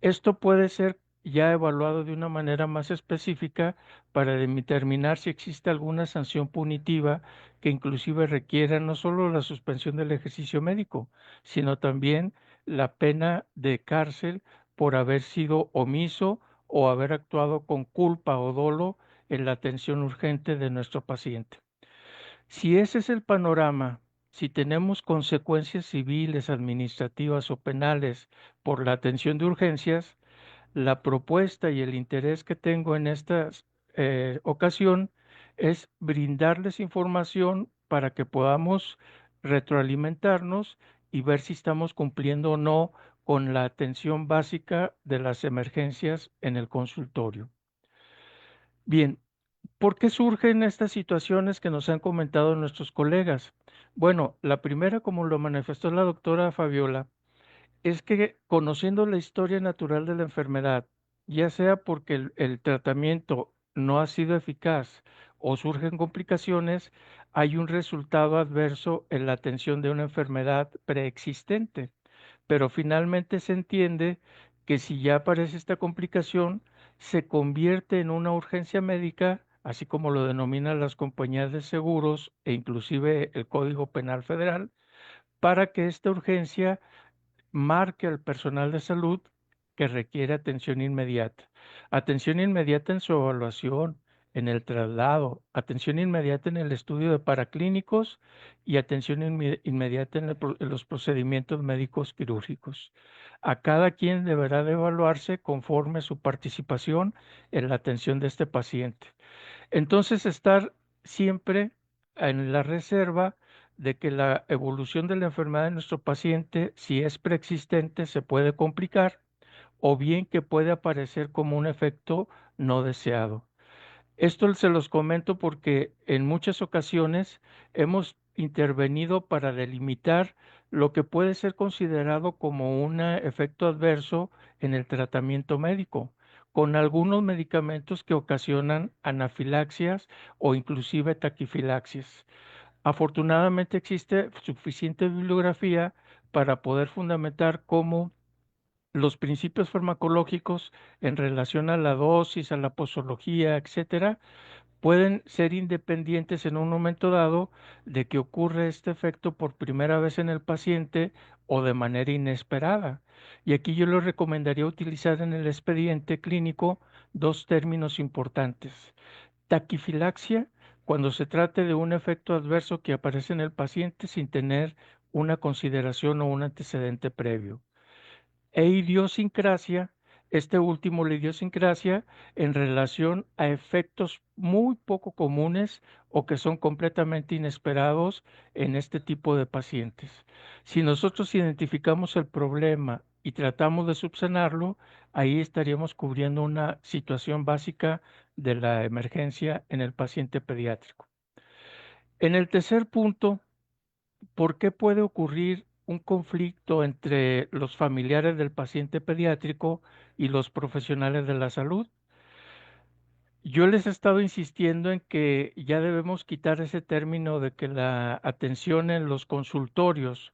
esto puede ser ya evaluado de una manera más específica para determinar si existe alguna sanción punitiva que inclusive requiera no solo la suspensión del ejercicio médico, sino también la pena de cárcel por haber sido omiso o haber actuado con culpa o dolo en la atención urgente de nuestro paciente. Si ese es el panorama, si tenemos consecuencias civiles, administrativas o penales por la atención de urgencias, la propuesta y el interés que tengo en esta ocasión es brindarles información para que podamos retroalimentarnos y ver si estamos cumpliendo o no con la atención básica de las emergencias en el consultorio. Bien, ¿por qué surgen estas situaciones que nos han comentado nuestros colegas? Bueno, la primera, como lo manifestó la doctora Fabiola, es que conociendo la historia natural de la enfermedad, ya sea porque el tratamiento no ha sido eficaz o surgen complicaciones, hay un resultado adverso en la atención de una enfermedad preexistente. Pero finalmente se entiende que si ya aparece esta complicación, se convierte en una urgencia médica, así como lo denominan las compañías de seguros e inclusive el Código Penal Federal, para que esta urgencia marque al personal de salud que requiere atención inmediata. Atención inmediata en su evaluación, en el traslado, atención inmediata en el estudio de paraclínicos y atención inmediata en los procedimientos médicos quirúrgicos. A cada quien deberá de evaluarse conforme a su participación en la atención de este paciente. Entonces, estar siempre en la reserva de que la evolución de la enfermedad de nuestro paciente, si es preexistente, se puede complicar o bien que puede aparecer como un efecto no deseado. Esto se los comento porque en muchas ocasiones hemos intervenido para delimitar lo que puede ser considerado como un efecto adverso en el tratamiento médico, con algunos medicamentos que ocasionan anafilaxias o inclusive taquifilaxias. Afortunadamente existe suficiente bibliografía para poder fundamentar cómo los principios farmacológicos en relación a la dosis, a la posología, etcétera, pueden ser independientes en un momento dado de que ocurre este efecto por primera vez en el paciente o de manera inesperada. Y aquí yo le recomendaría utilizar en el expediente clínico dos términos importantes. Taquifilaxia, cuando se trate de un efecto adverso que aparece en el paciente sin tener una consideración o un antecedente previo e idiosincrasia, este último, la idiosincrasia, en relación a efectos muy poco comunes o que son completamente inesperados en este tipo de pacientes. Si nosotros identificamos el problema y tratamos de subsanarlo, ahí estaríamos cubriendo una situación básica de la emergencia en el paciente pediátrico. En el tercer punto, ¿por qué puede ocurrir un conflicto entre los familiares del paciente pediátrico y los profesionales de la salud? Yo les he estado insistiendo en que ya debemos quitar ese término de que la atención en los consultorios,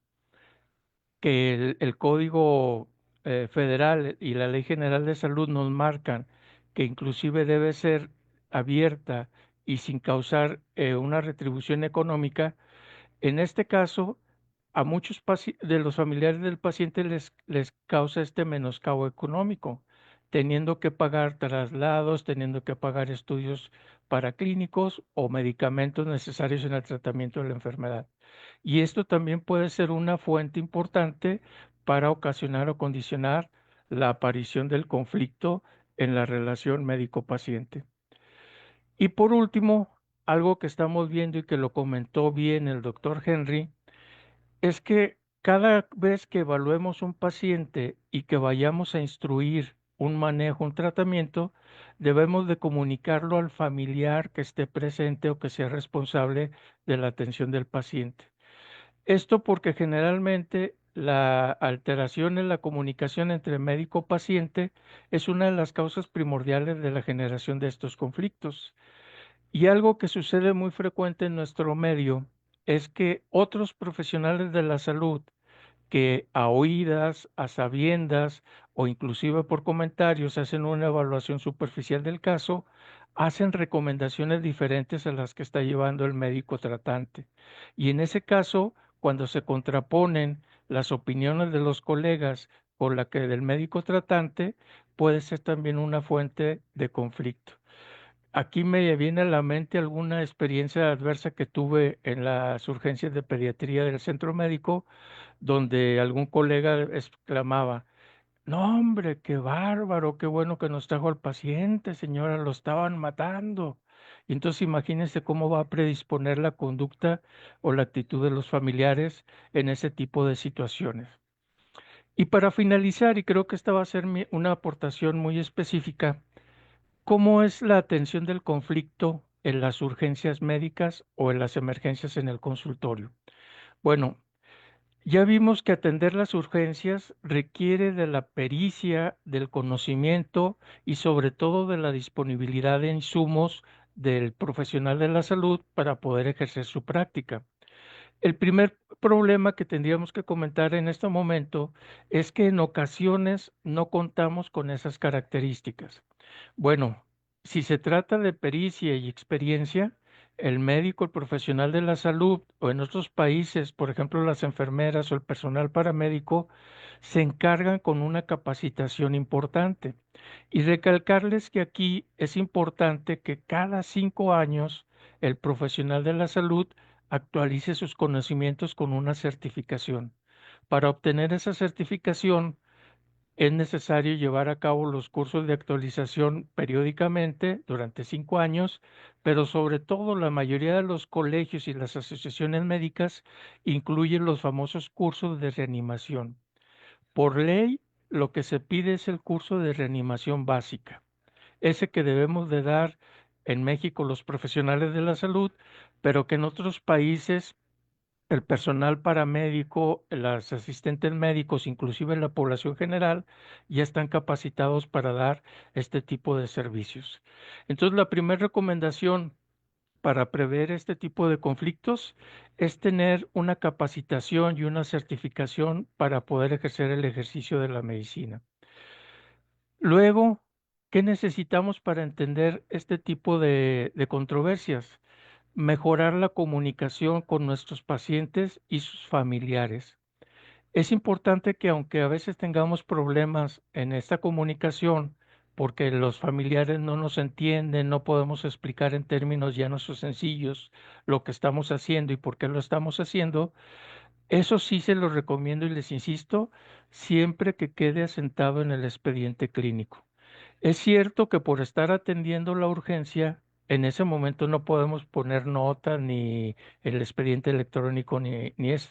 que el Código Federal y la Ley General de Salud nos marcan, que inclusive debe ser abierta y sin causar una retribución económica. En este caso, a muchos de los familiares del paciente les causa este menoscabo económico, teniendo que pagar traslados, teniendo que pagar estudios paraclínicos o medicamentos necesarios en el tratamiento de la enfermedad. Y esto también puede ser una fuente importante para ocasionar o condicionar la aparición del conflicto en la relación médico-paciente. Y por último, algo que estamos viendo y que lo comentó bien el doctor Henry, es que cada vez que evaluemos un paciente y que vayamos a instruir un manejo, un tratamiento, debemos de comunicarlo al familiar que esté presente o que sea responsable de la atención del paciente. Esto porque generalmente la alteración en la comunicación entre médico-paciente es una de las causas primordiales de la generación de estos conflictos. Y algo que sucede muy frecuente en nuestro medio es que otros profesionales de la salud que a oídas, a sabiendas o inclusive por comentarios hacen una evaluación superficial del caso, hacen recomendaciones diferentes a las que está llevando el médico tratante. Y en ese caso, cuando se contraponen las opiniones de los colegas con la que del médico tratante, puede ser también una fuente de conflicto. Aquí me viene a la mente alguna experiencia adversa que tuve en las urgencias de pediatría del centro médico, donde algún colega exclamaba, no hombre, qué bárbaro, qué bueno que nos trajo al paciente, señora, lo estaban matando. Y entonces imagínense cómo va a predisponer la conducta o la actitud de los familiares en ese tipo de situaciones. Y para finalizar, y creo que esta va a ser una aportación muy específica, ¿cómo es la atención del conflicto en las urgencias médicas o en las emergencias en el consultorio? Bueno, ya vimos que atender las urgencias requiere de la pericia, del conocimiento y sobre todo de la disponibilidad de insumos del profesional de la salud para poder ejercer su práctica. El primer problema que tendríamos que comentar en este momento es que en ocasiones no contamos con esas características. Bueno, si se trata de pericia y experiencia, el médico, el profesional de la salud o en otros países, por ejemplo, las enfermeras o el personal paramédico, se encargan con una capacitación importante. Y recalcarles que aquí es importante que cada 5 años el profesional de la salud actualice sus conocimientos con una certificación. Para obtener esa certificación es necesario llevar a cabo los cursos de actualización periódicamente durante 5 años, pero sobre todo la mayoría de los colegios y las asociaciones médicas incluyen los famosos cursos de reanimación. Por ley, lo que se pide es el curso de reanimación básica, ese que debemos de dar en México los profesionales de la salud, pero que en otros países el personal paramédico, los asistentes médicos, inclusive la población general, ya están capacitados para dar este tipo de servicios. Entonces, la primera recomendación para prever este tipo de conflictos es tener una capacitación y una certificación para poder ejercer el ejercicio de la medicina. Luego, ¿qué necesitamos para entender este tipo de controversias? Mejorar la comunicación con nuestros pacientes y sus familiares. Es importante que aunque a veces tengamos problemas en esta comunicación, porque los familiares no nos entienden, no podemos explicar en términos llanos o sencillos lo que estamos haciendo y por qué lo estamos haciendo, eso sí se lo recomiendo y les insisto, siempre que quede asentado en el expediente clínico. Es cierto que por estar atendiendo la urgencia, en ese momento no podemos poner nota ni el expediente electrónico ni es.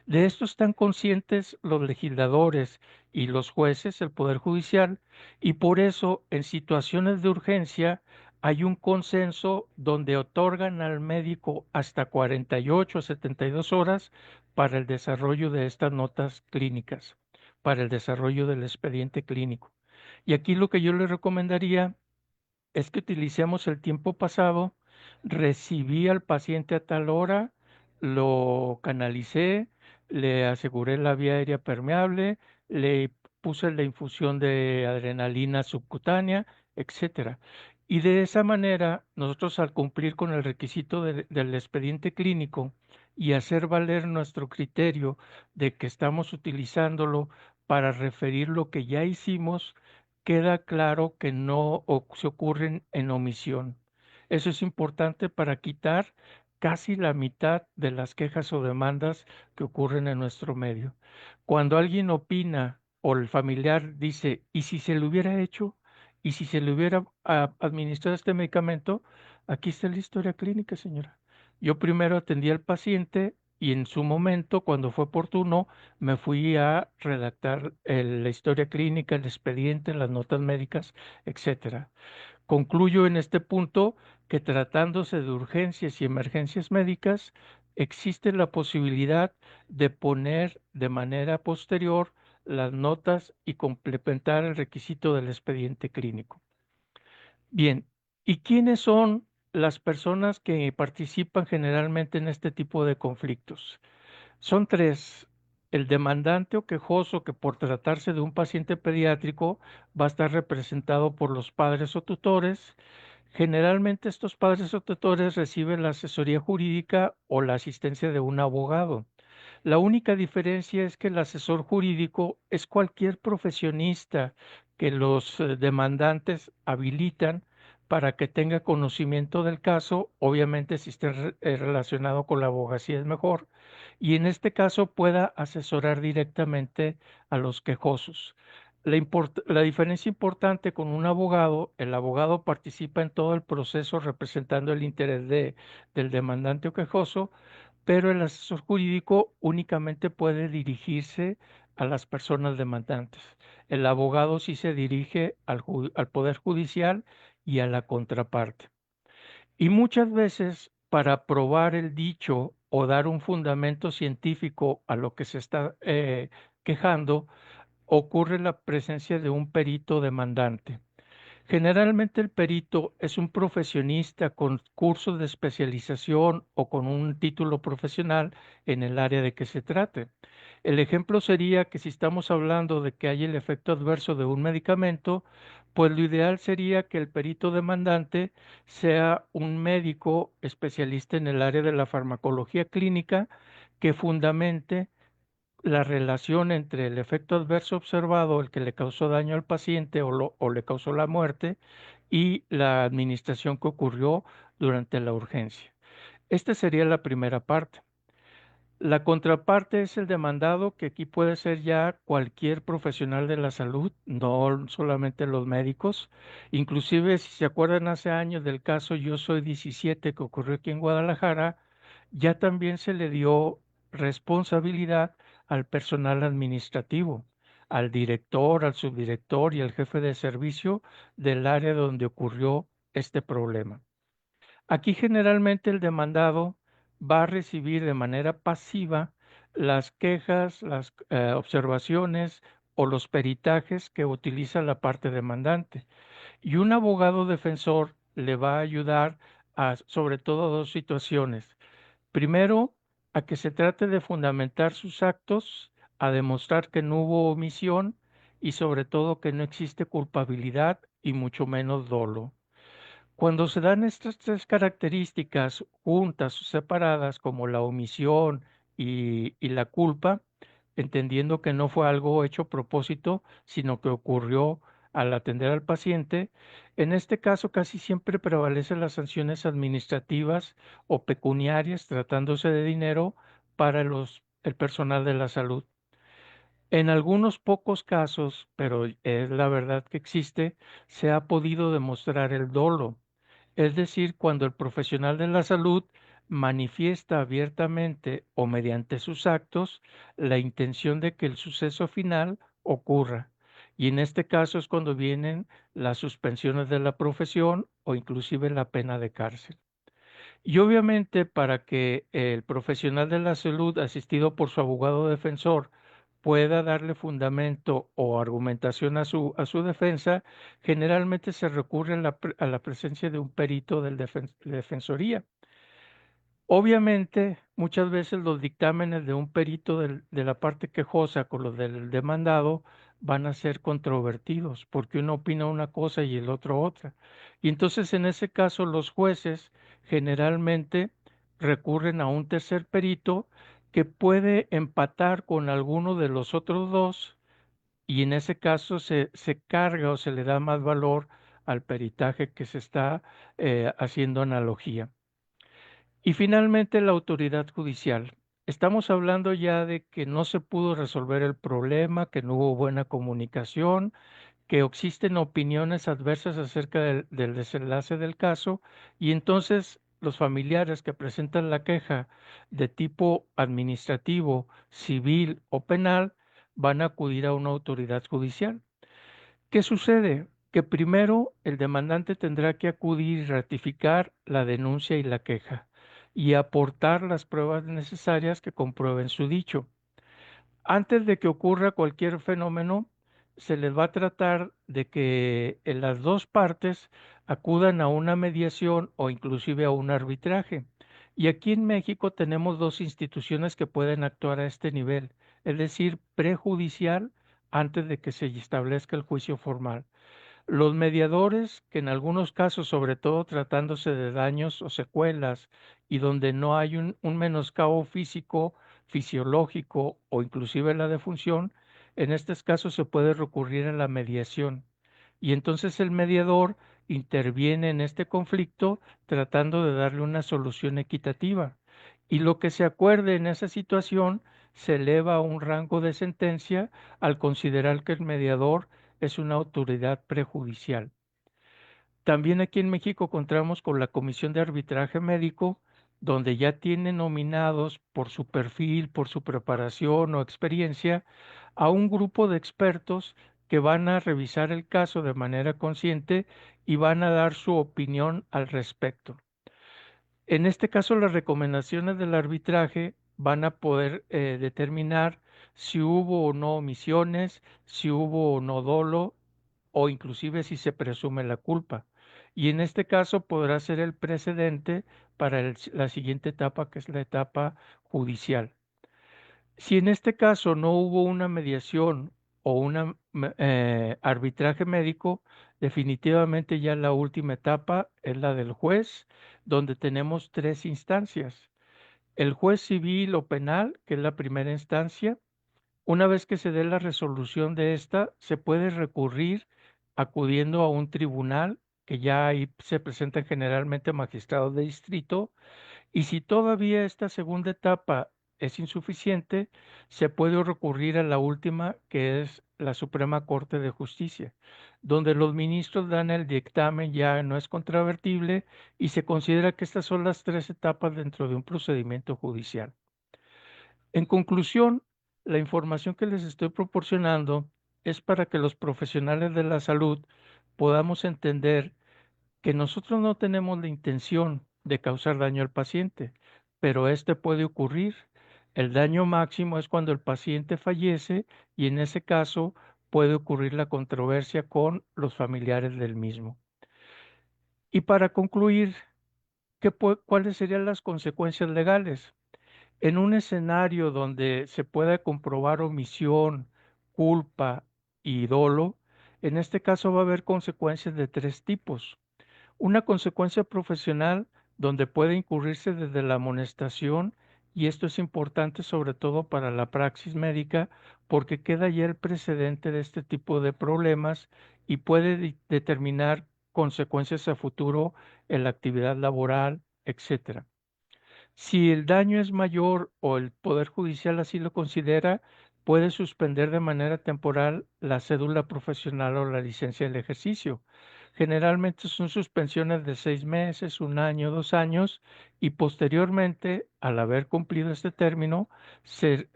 De esto están conscientes los legisladores y los jueces, el Poder Judicial, y por eso en situaciones de urgencia hay un consenso donde otorgan al médico hasta 48 a 72 horas para el desarrollo de estas notas clínicas, para el desarrollo del expediente clínico. Y aquí lo que yo le recomendaría es que utilicemos el tiempo pasado, recibí al paciente a tal hora, lo canalicé, le aseguré la vía aérea permeable, le puse la infusión de adrenalina subcutánea, etcétera. Y de esa manera, nosotros al cumplir con el requisito del expediente clínico y hacer valer nuestro criterio de que estamos utilizándolo para referir lo que ya hicimos, queda claro que no se ocurren en omisión. Eso es importante para quitar casi la mitad de las quejas o demandas que ocurren en nuestro medio. Cuando alguien opina o el familiar dice, ¿y si se le hubiera hecho? ¿Y si se le hubiera administrado este medicamento? Aquí está la historia clínica, señora. Yo primero atendí al paciente y en su momento, cuando fue oportuno, me fui a redactar la historia clínica, el expediente, las notas médicas, etcétera. Concluyo en este punto que tratándose de urgencias y emergencias médicas, existe la posibilidad de poner de manera posterior las notas y complementar el requisito del expediente clínico. Bien, ¿y quiénes son las personas que participan generalmente en este tipo de conflictos? Son tres. El demandante o quejoso, que por tratarse de un paciente pediátrico va a estar representado por los padres o tutores. Generalmente estos padres o tutores reciben la asesoría jurídica o la asistencia de un abogado. La única diferencia es que el asesor jurídico es cualquier profesionista que los demandantes habilitan para que tenga conocimiento del caso, obviamente si esté relacionado con la abogacía es mejor, y en este caso pueda asesorar directamente a los quejosos. La diferencia importante con un abogado, el abogado participa en todo el proceso representando el interés del demandante o quejoso, pero el asesor jurídico únicamente puede dirigirse a las personas demandantes. El abogado sí se dirige al Poder Judicial y a la contraparte. Y muchas veces, para probar el dicho o dar un fundamento científico a lo que se está quejando, ocurre la presencia de un perito demandante. Generalmente el perito es un profesionista con cursos de especialización o con un título profesional en el área de que se trate. El ejemplo sería que si estamos hablando de que hay el efecto adverso de un medicamento, pues lo ideal sería que el perito demandante sea un médico especialista en el área de la farmacología clínica que fundamente la relación entre el efecto adverso observado, el que le causó daño al paciente o le causó la muerte, y la administración que ocurrió durante la urgencia. Esta sería la primera parte. La contraparte es el demandado, que aquí puede ser ya cualquier profesional de la salud, no solamente los médicos. Inclusive, si se acuerdan hace años del caso Yo Soy 17 que ocurrió aquí en Guadalajara, ya también se le dio responsabilidad al personal administrativo, al director, al subdirector y al jefe de servicio del área donde ocurrió este problema. Aquí generalmente el demandado va a recibir de manera pasiva las quejas, las observaciones o los peritajes que utiliza la parte demandante. Y un abogado defensor le va a ayudar a, sobre todo, dos situaciones. Primero, a que se trate de fundamentar sus actos, a demostrar que no hubo omisión y sobre todo que no existe culpabilidad y mucho menos dolo. Cuando se dan estas tres características juntas o separadas, como la omisión y la culpa, entendiendo que no fue algo hecho a propósito, sino que ocurrió al atender al paciente, en este caso casi siempre prevalecen las sanciones administrativas o pecuniarias, tratándose de dinero para el personal de la salud. En algunos pocos casos, pero es la verdad que existe, se ha podido demostrar el dolo, es decir, cuando el profesional de la salud manifiesta abiertamente o mediante sus actos la intención de que el suceso final ocurra. Y en este caso es cuando vienen las suspensiones de la profesión o inclusive la pena de cárcel. Y obviamente, para que el profesional de la salud, asistido por su abogado defensor, pueda darle fundamento o argumentación a su defensa, generalmente se recurre a a la presencia de un perito de defensoría. Obviamente, muchas veces los dictámenes de un perito de la parte quejosa con los del demandado van a ser controvertidos, porque uno opina una cosa y el otro otra. Y entonces, en ese caso, los jueces generalmente recurren a un tercer perito que puede empatar con alguno de los otros dos, y en ese caso se carga o se le da más valor al peritaje que se está haciendo analogía. Y finalmente, la autoridad judicial. Estamos hablando ya de que no se pudo resolver el problema, que no hubo buena comunicación, que existen opiniones adversas acerca del desenlace del caso, y entonces los familiares que presentan la queja de tipo administrativo, civil o penal van a acudir a una autoridad judicial. ¿Qué sucede? Que primero el demandante tendrá que acudir y ratificar la denuncia y la queja y aportar las pruebas necesarias que comprueben su dicho. Antes de que ocurra cualquier fenómeno, se les va a tratar de que en las dos partes acudan a una mediación o inclusive a un arbitraje. Y aquí en México tenemos dos instituciones que pueden actuar a este nivel, es decir, prejudicial antes de que se establezca el juicio formal. Los mediadores, que en algunos casos, sobre todo tratándose de daños o secuelas y donde no hay un menoscabo físico, fisiológico o inclusive la defunción, en estos casos se puede recurrir a la mediación. Y entonces el mediador interviene en este conflicto tratando de darle una solución equitativa. Y lo que se acuerde en esa situación se eleva a un rango de sentencia al considerar que el mediador es una autoridad prejudicial. También aquí en México contamos con la Comisión de Arbitraje Médico, donde ya tiene nominados por su perfil, por su preparación o experiencia, a un grupo de expertos que van a revisar el caso de manera consciente y van a dar su opinión al respecto. En este caso, las recomendaciones del arbitraje van a poder determinar si hubo o no omisiones, si hubo o no dolo, o inclusive si se presume la culpa. Y en este caso podrá ser el precedente para la siguiente etapa, que es la etapa judicial. Si en este caso no hubo una mediación o un arbitraje médico, definitivamente ya la última etapa es la del juez, donde tenemos tres instancias. El juez civil o penal, que es la primera instancia. Una vez que se dé la resolución de esta, se puede recurrir acudiendo a un tribunal, que ya ahí se presentan generalmente magistrados de distrito, y si todavía esta segunda etapa es insuficiente, se puede recurrir a la última, que es la Suprema Corte de Justicia, donde los ministros dan el dictamen, ya no es controvertible, y se considera que estas son las tres etapas dentro de un procedimiento judicial. En conclusión, la información que les estoy proporcionando es para que los profesionales de la salud podamos entender que nosotros no tenemos la intención de causar daño al paciente, pero este puede ocurrir. El daño máximo es cuando el paciente fallece y en ese caso puede ocurrir la controversia con los familiares del mismo. Y para concluir, ¿cuáles serían las consecuencias legales? En un escenario donde se pueda comprobar omisión, culpa y dolo, en este caso va a haber consecuencias de tres tipos. Una consecuencia profesional donde puede incurrirse desde la amonestación, y esto es importante sobre todo para la praxis médica porque queda ya el precedente de este tipo de problemas y puede determinar consecuencias a futuro en la actividad laboral, etcétera. Si el daño es mayor o el Poder Judicial así lo considera, puede suspender de manera temporal la cédula profesional o la licencia del ejercicio. Generalmente son suspensiones de 6 meses, 1 año, 2 años, y posteriormente, al haber cumplido este término, se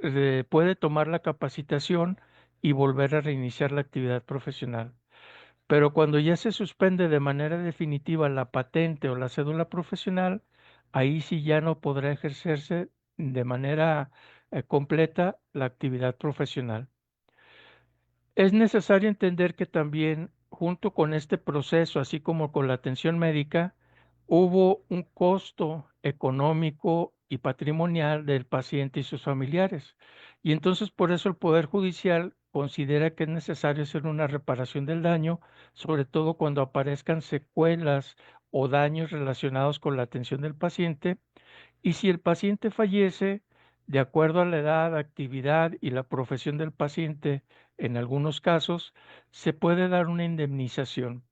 puede tomar la capacitación y volver a reiniciar la actividad profesional. Pero cuando ya se suspende de manera definitiva la patente o la cédula profesional, ahí sí ya no podrá ejercerse de manera completa la actividad profesional. Es necesario entender que también junto con este proceso, así como con la atención médica, hubo un costo económico y patrimonial del paciente y sus familiares. Y entonces por eso el Poder Judicial considera que es necesario hacer una reparación del daño, sobre todo cuando aparezcan secuelas o daños relacionados con la atención del paciente. Y si el paciente fallece, de acuerdo a la edad, actividad y la profesión del paciente, en algunos casos, se puede dar una indemnización.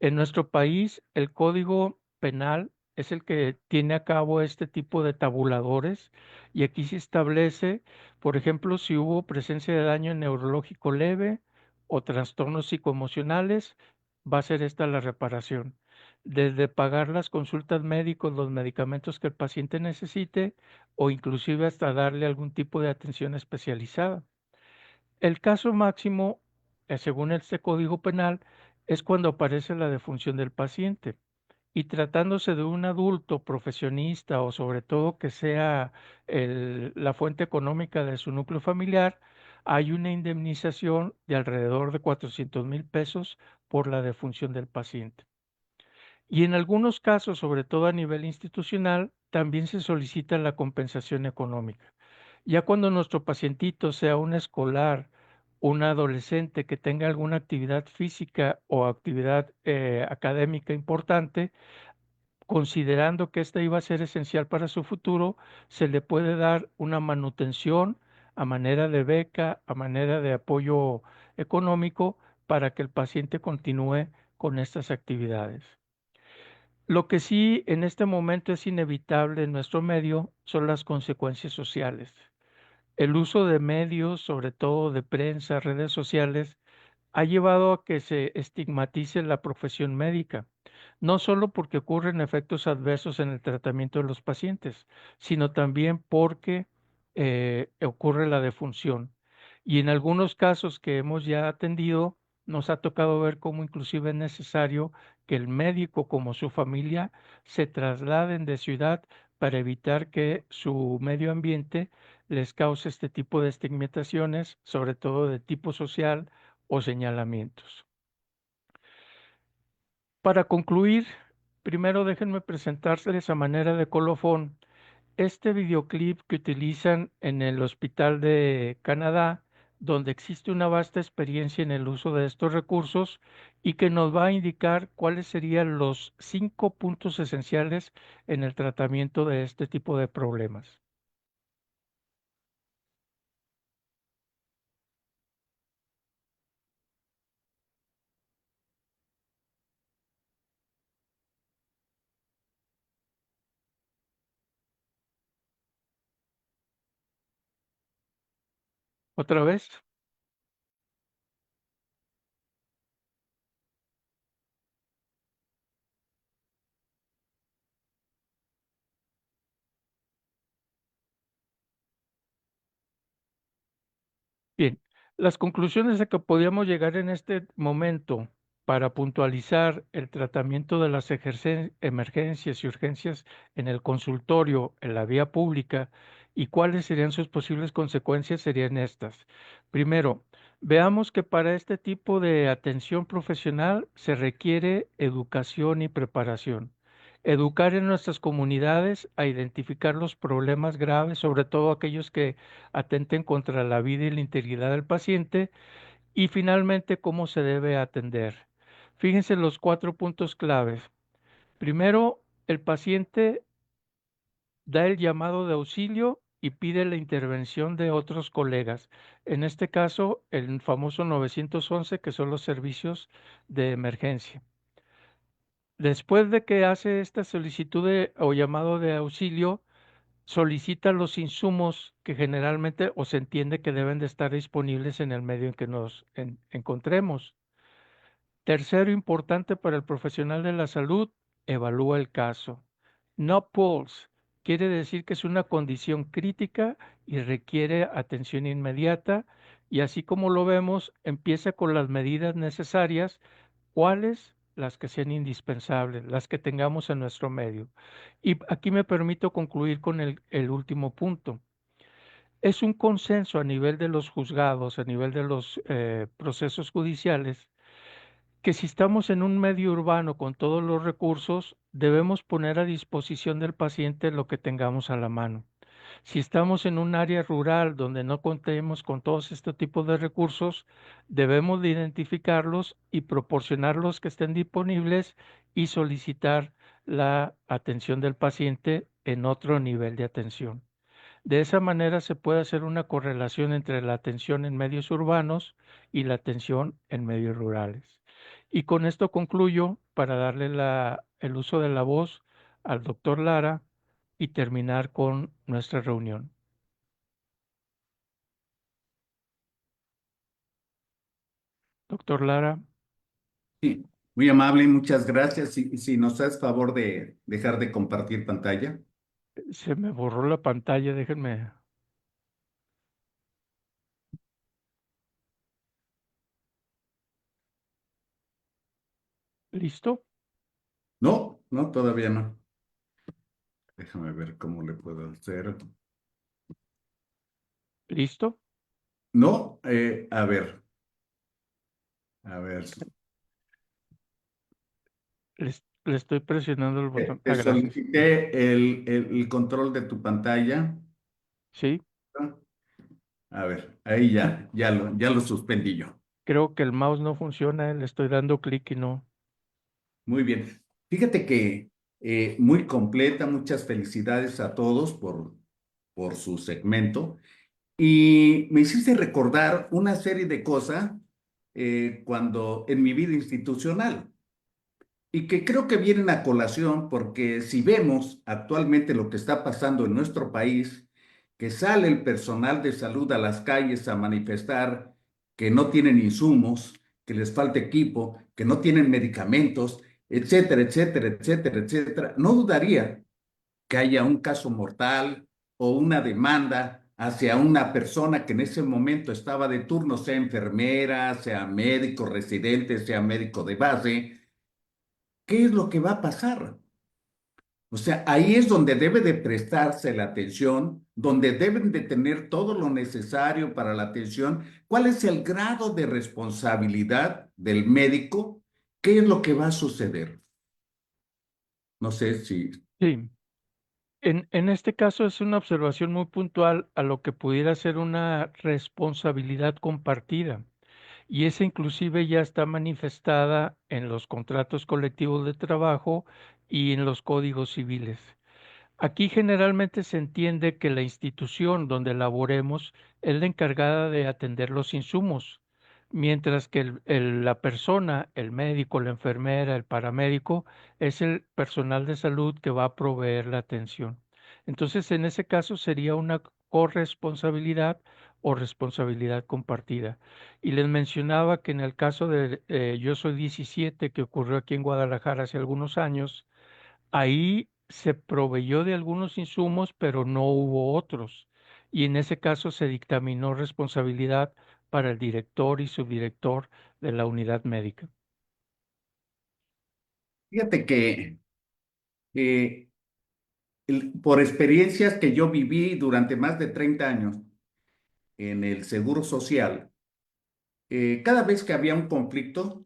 En nuestro país, el Código Penal es el que tiene a cabo este tipo de tabuladores y aquí se establece, por ejemplo, si hubo presencia de daño neurológico leve o trastornos psicoemocionales, va a ser esta la reparación. Desde pagar las consultas médicas, los medicamentos que el paciente necesite o inclusive hasta darle algún tipo de atención especializada. El caso máximo, según este Código Penal, es cuando aparece la defunción del paciente. Y tratándose de un adulto profesionista o sobre todo que sea la fuente económica de su núcleo familiar, hay una indemnización de alrededor de 400,000 pesos por la defunción del paciente. Y en algunos casos, sobre todo a nivel institucional, también se solicita la compensación económica. Ya cuando nuestro pacientito sea un escolar, un adolescente que tenga alguna actividad física o actividad académica importante, considerando que esta iba a ser esencial para su futuro, se le puede dar una manutención a manera de beca, a manera de apoyo económico para que el paciente continúe con estas actividades. Lo que sí en este momento es inevitable en nuestro medio son las consecuencias sociales. El uso de medios, sobre todo de prensa, redes sociales, ha llevado a que se estigmatice la profesión médica, no solo porque ocurren efectos adversos en el tratamiento de los pacientes, sino también porque ocurre la defunción. Y en algunos casos que hemos ya atendido, nos ha tocado ver cómo inclusive es necesario que el médico como su familia se trasladen de ciudad para evitar que su medio ambiente les cause este tipo de estigmatizaciones, sobre todo de tipo social o señalamientos. Para concluir, primero déjenme presentárseles a manera de colofón este videoclip que utilizan en el Hospital de Canadá, donde existe una vasta experiencia en el uso de estos recursos y que nos va a indicar cuáles serían los 5 puntos esenciales en el tratamiento de este tipo de problemas. ¿Otra vez? Bien, las conclusiones a que podíamos llegar en este momento para puntualizar el tratamiento de las emergencias y urgencias en el consultorio, en la vía pública, y cuáles serían sus posibles consecuencias serían estas. Primero, veamos que para este tipo de atención profesional se requiere educación y preparación. Educar en nuestras comunidades a identificar los problemas graves, sobre todo aquellos que atenten contra la vida y la integridad del paciente, y finalmente cómo se debe atender. Fíjense los 4 puntos claves. Primero, el paciente da el llamado de auxilio y pide la intervención de otros colegas. En este caso, el famoso 911, que son los servicios de emergencia. Después de que hace esta solicitud o llamado de auxilio, solicita los insumos que generalmente o se entiende que deben de estar disponibles en el medio en que nos encontremos. Tercero, importante para el profesional de la salud, evalúa el caso. No pulse quiere decir que es una condición crítica y requiere atención inmediata, y así como lo vemos, empieza con las medidas necesarias. ¿Cuáles? Las que sean indispensables, las que tengamos en nuestro medio. Y aquí me permito concluir con el último punto. Es un consenso a nivel de los juzgados, a nivel de los procesos judiciales, que si estamos en un medio urbano con todos los recursos, debemos poner a disposición del paciente lo que tengamos a la mano. Si estamos en un área rural donde no contemos con todos este tipo de recursos, debemos de identificarlos y proporcionar los que estén disponibles y solicitar la atención del paciente en otro nivel de atención. De esa manera se puede hacer una correlación entre la atención en medios urbanos y la atención en medios rurales. Y con esto concluyo para darle el uso de la voz al doctor Lara y terminar con nuestra reunión. Doctor Lara, Sí, muy amable, muchas gracias. Si nos haces favor de dejar de compartir pantalla. se me borró la pantalla, déjenme. ¿Listo? No, no, todavía no. Déjame ver cómo le puedo hacer. ¿Listo? No, a ver, a ver. Le estoy presionando el botón. Te Gracias. solicité el control de tu pantalla. Sí, A ver, ahí ya lo suspendí yo. creo que el mouse no funciona, le estoy dando clic y no. Muy bien. Fíjate que muy completa, muchas felicidades a todos por su segmento. Y me hiciste recordar una serie de cosas cuando en mi vida institucional y que creo que vienen a colación porque si vemos actualmente lo que está pasando en nuestro país que sale el personal de salud a las calles a manifestar que no tienen insumos, que les falta equipo, que no tienen medicamentos, etcétera, etcétera, etcétera, etcétera, no dudaría que haya un caso mortal o una demanda hacia una persona que en ese momento estaba de turno, sea enfermera, sea médico residente, sea médico de base. ¿Qué es lo que va a pasar? O sea, ahí es donde debe de prestarse la atención, donde deben de tener todo lo necesario para la atención. ¿Cuál es el grado de responsabilidad del médico? ¿Qué es lo que va a suceder? No sé si... Sí, en este caso es una observación muy puntual a lo que pudiera ser una responsabilidad compartida. Y esa inclusive ya está manifestada en los contratos colectivos de trabajo y en los códigos civiles. Aquí generalmente se entiende que la institución donde laboremos es la encargada de atender los insumos, mientras que la persona, el médico, la enfermera, el paramédico, es el personal de salud que va a proveer la atención. Entonces, en ese caso sería una corresponsabilidad o responsabilidad compartida. Y les mencionaba que en el caso de Yo Soy 17, que ocurrió aquí en Guadalajara hace algunos años, ahí se proveyó de algunos insumos, pero no hubo otros. Y en ese caso se dictaminó responsabilidad para el director y subdirector de la unidad médica. Fíjate que eh, por experiencias que yo viví durante más de 30 años en el Seguro Social, cada vez que había un conflicto,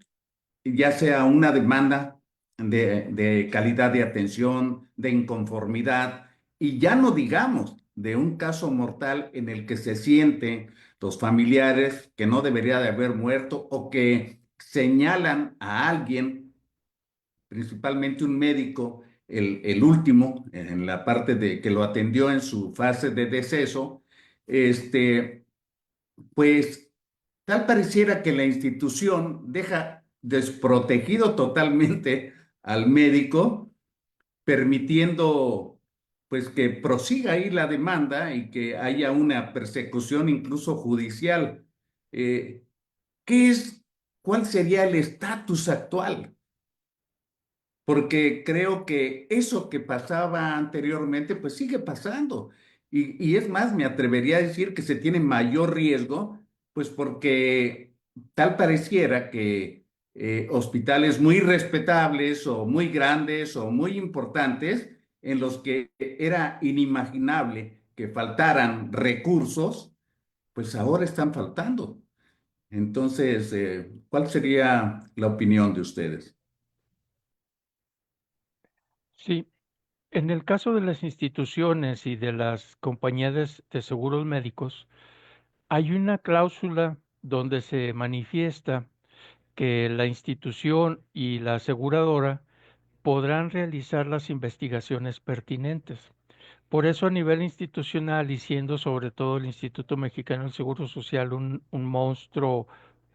ya sea una demanda de calidad de atención, de inconformidad, y ya no digamos de un caso mortal en el que se sienten los familiares que no debería de haber muerto o que señalan a alguien, principalmente un médico, el último, en la parte de que lo atendió en su fase de deceso, este, pues tal pareciera que la institución deja desprotegido totalmente al médico, permitiendo pues que prosiga ahí la demanda y que haya una persecución incluso judicial. Eh, ¿Qué es, cuál sería el estatus actual? Porque creo que eso que pasaba anteriormente, pues sigue pasando. Y es más, me atrevería a decir que se tiene mayor riesgo, pues porque tal pareciera que hospitales muy respetables o muy grandes o muy importantes, en los que era inimaginable que faltaran recursos, pues ahora están faltando. Entonces, ¿cuál sería la opinión de ustedes? Sí, en el caso de las instituciones y de las compañías de seguros médicos, hay una cláusula donde se manifiesta que la institución y la aseguradora podrán realizar las investigaciones pertinentes. Por eso a nivel institucional y siendo sobre todo el Instituto Mexicano del Seguro Social un monstruo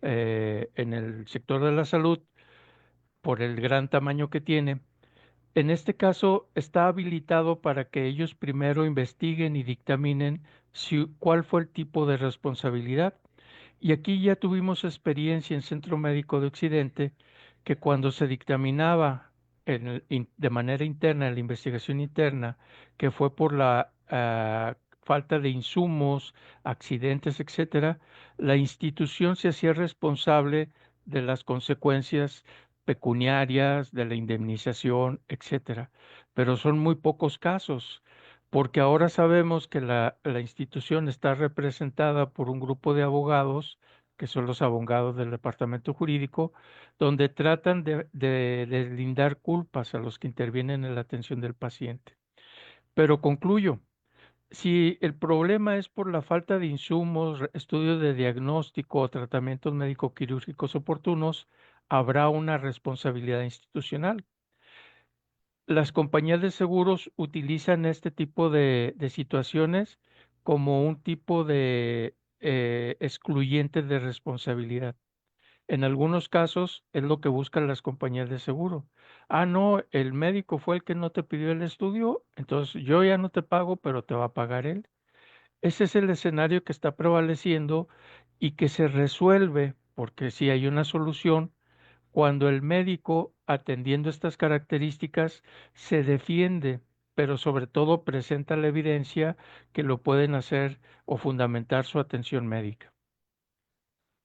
en el sector de la salud, por el gran tamaño que tiene, en este caso está habilitado para que ellos primero investiguen y dictaminen cuál fue el tipo de responsabilidad. Y aquí ya tuvimos experiencia en Centro Médico de Occidente que cuando se dictaminaba de manera interna, en la investigación interna, que fue por la falta de insumos, accidentes, etcétera, la institución se hacía responsable de las consecuencias pecuniarias, de la indemnización, etcétera. Pero son muy pocos casos, porque ahora sabemos que la institución está representada por un grupo de abogados, que son los abogados del departamento jurídico, donde tratan de deslindar culpas a los que intervienen en la atención del paciente. Pero concluyo, si el problema es por la falta de insumos, estudios de diagnóstico o tratamientos médico-quirúrgicos oportunos, habrá una responsabilidad institucional. Las compañías de seguros utilizan este tipo de situaciones como un tipo de excluyente de responsabilidad. En algunos casos es lo que buscan las compañías de seguro. Ah, no, el médico fue el que no te pidió el estudio, entonces yo ya no te pago, pero te va a pagar él. Ese es el escenario que está prevaleciendo y que se resuelve, porque si hay una solución, cuando el médico, atendiendo estas características, se defiende, pero sobre todo presenta la evidencia que lo pueden hacer o fundamentar su atención médica.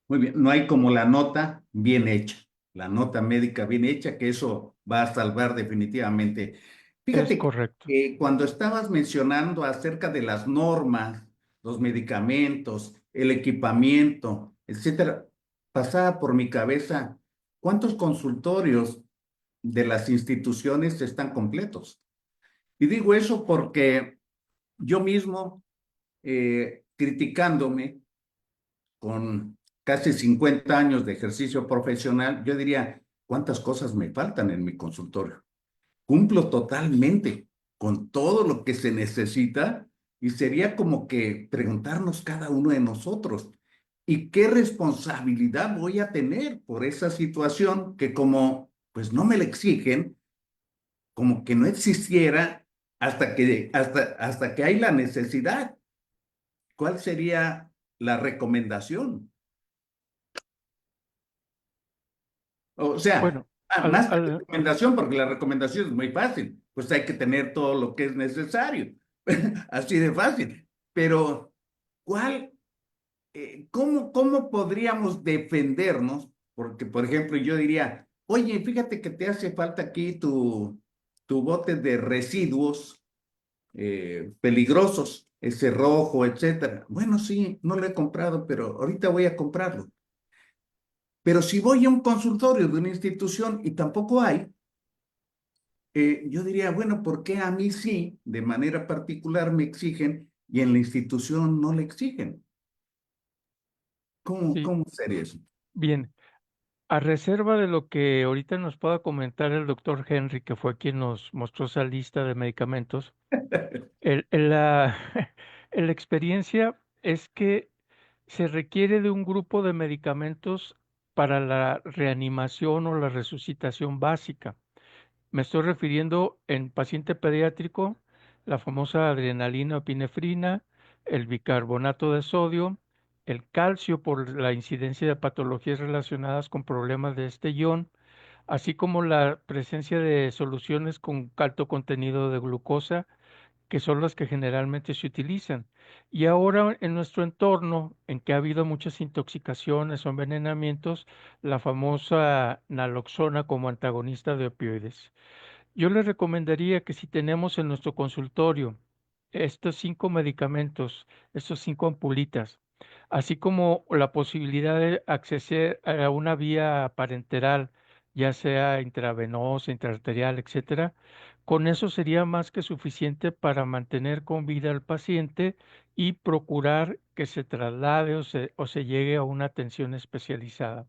Muy bien, no hay como la nota bien hecha, la nota médica bien hecha, que eso va a salvar definitivamente. Es Fíjate correcto. que cuando estabas mencionando acerca de las normas, los medicamentos, el equipamiento, etcétera, pasaba por mi cabeza, ¿cuántos consultorios de las instituciones están completos? Y digo eso porque yo mismo, criticándome, con casi 50 años de ejercicio profesional, yo diría, ¿cuántas cosas me faltan en mi consultorio? Cumplo totalmente con todo lo que se necesita y sería como que preguntarnos cada uno de nosotros, ¿y qué responsabilidad voy a tener por esa situación que como pues no me la exigen, como que no existiera hasta que hay la necesidad? ¿Cuál sería la recomendación? O sea, Bueno, al, más que al- recomendación, porque la recomendación es muy fácil, pues hay que tener todo lo que es necesario, así de fácil. Pero, ¿cuál, cómo podríamos defendernos? Porque, por ejemplo, yo diría, oye, fíjate que te hace falta aquí tu bote de residuos peligrosos, ese rojo, etcétera. Bueno, sí, no lo he comprado, pero ahorita voy a comprarlo. Pero si voy a un consultorio de una institución y tampoco hay, yo diría, bueno, ¿por qué a mí sí, de manera particular, me exigen y en la institución no le exigen? sí, ¿Cómo sería eso? bien. A reserva de lo que ahorita nos pueda comentar el doctor Henry, que fue quien nos mostró esa lista de medicamentos, la, la experiencia es que se requiere de un grupo de medicamentos para la reanimación o la resucitación básica. Me estoy refiriendo en paciente pediátrico, la famosa adrenalina o epinefrina, el bicarbonato de sodio, el calcio por la incidencia de patologías relacionadas con problemas de este ion, así como la presencia de soluciones con alto contenido de glucosa, que son las que generalmente se utilizan. Y ahora en nuestro entorno, en que ha habido muchas intoxicaciones o envenenamientos, la famosa naloxona como antagonista de opioides. Yo le recomendaría que si tenemos en nuestro consultorio estos 5 medicamentos, estos 5 ampulitas, así como la posibilidad de acceder a una vía parenteral, ya sea intravenosa, intraarterial, etcétera, con eso sería más que suficiente para mantener con vida al paciente y procurar que se traslade o se llegue a una atención especializada.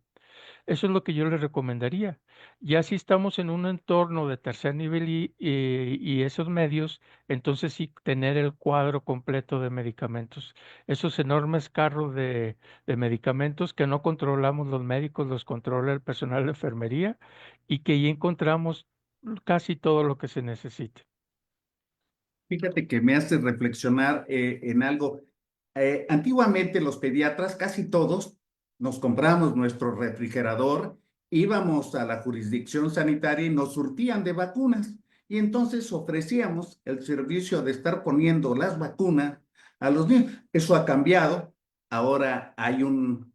Eso es lo que yo le recomendaría. Ya si estamos en un entorno de tercer nivel y esos medios, entonces sí tener el cuadro completo de medicamentos. Esos enormes carros de medicamentos que no controlamos los médicos, los controla el personal de enfermería y que ya encontramos casi todo lo que se necesite. Fíjate que me hace reflexionar en algo. Antiguamente los pediatras, casi todos, nos compramos nuestro refrigerador, íbamos a la jurisdicción sanitaria y nos surtían de vacunas. Y entonces ofrecíamos el servicio de estar poniendo las vacunas a los niños. Eso ha cambiado. Ahora hay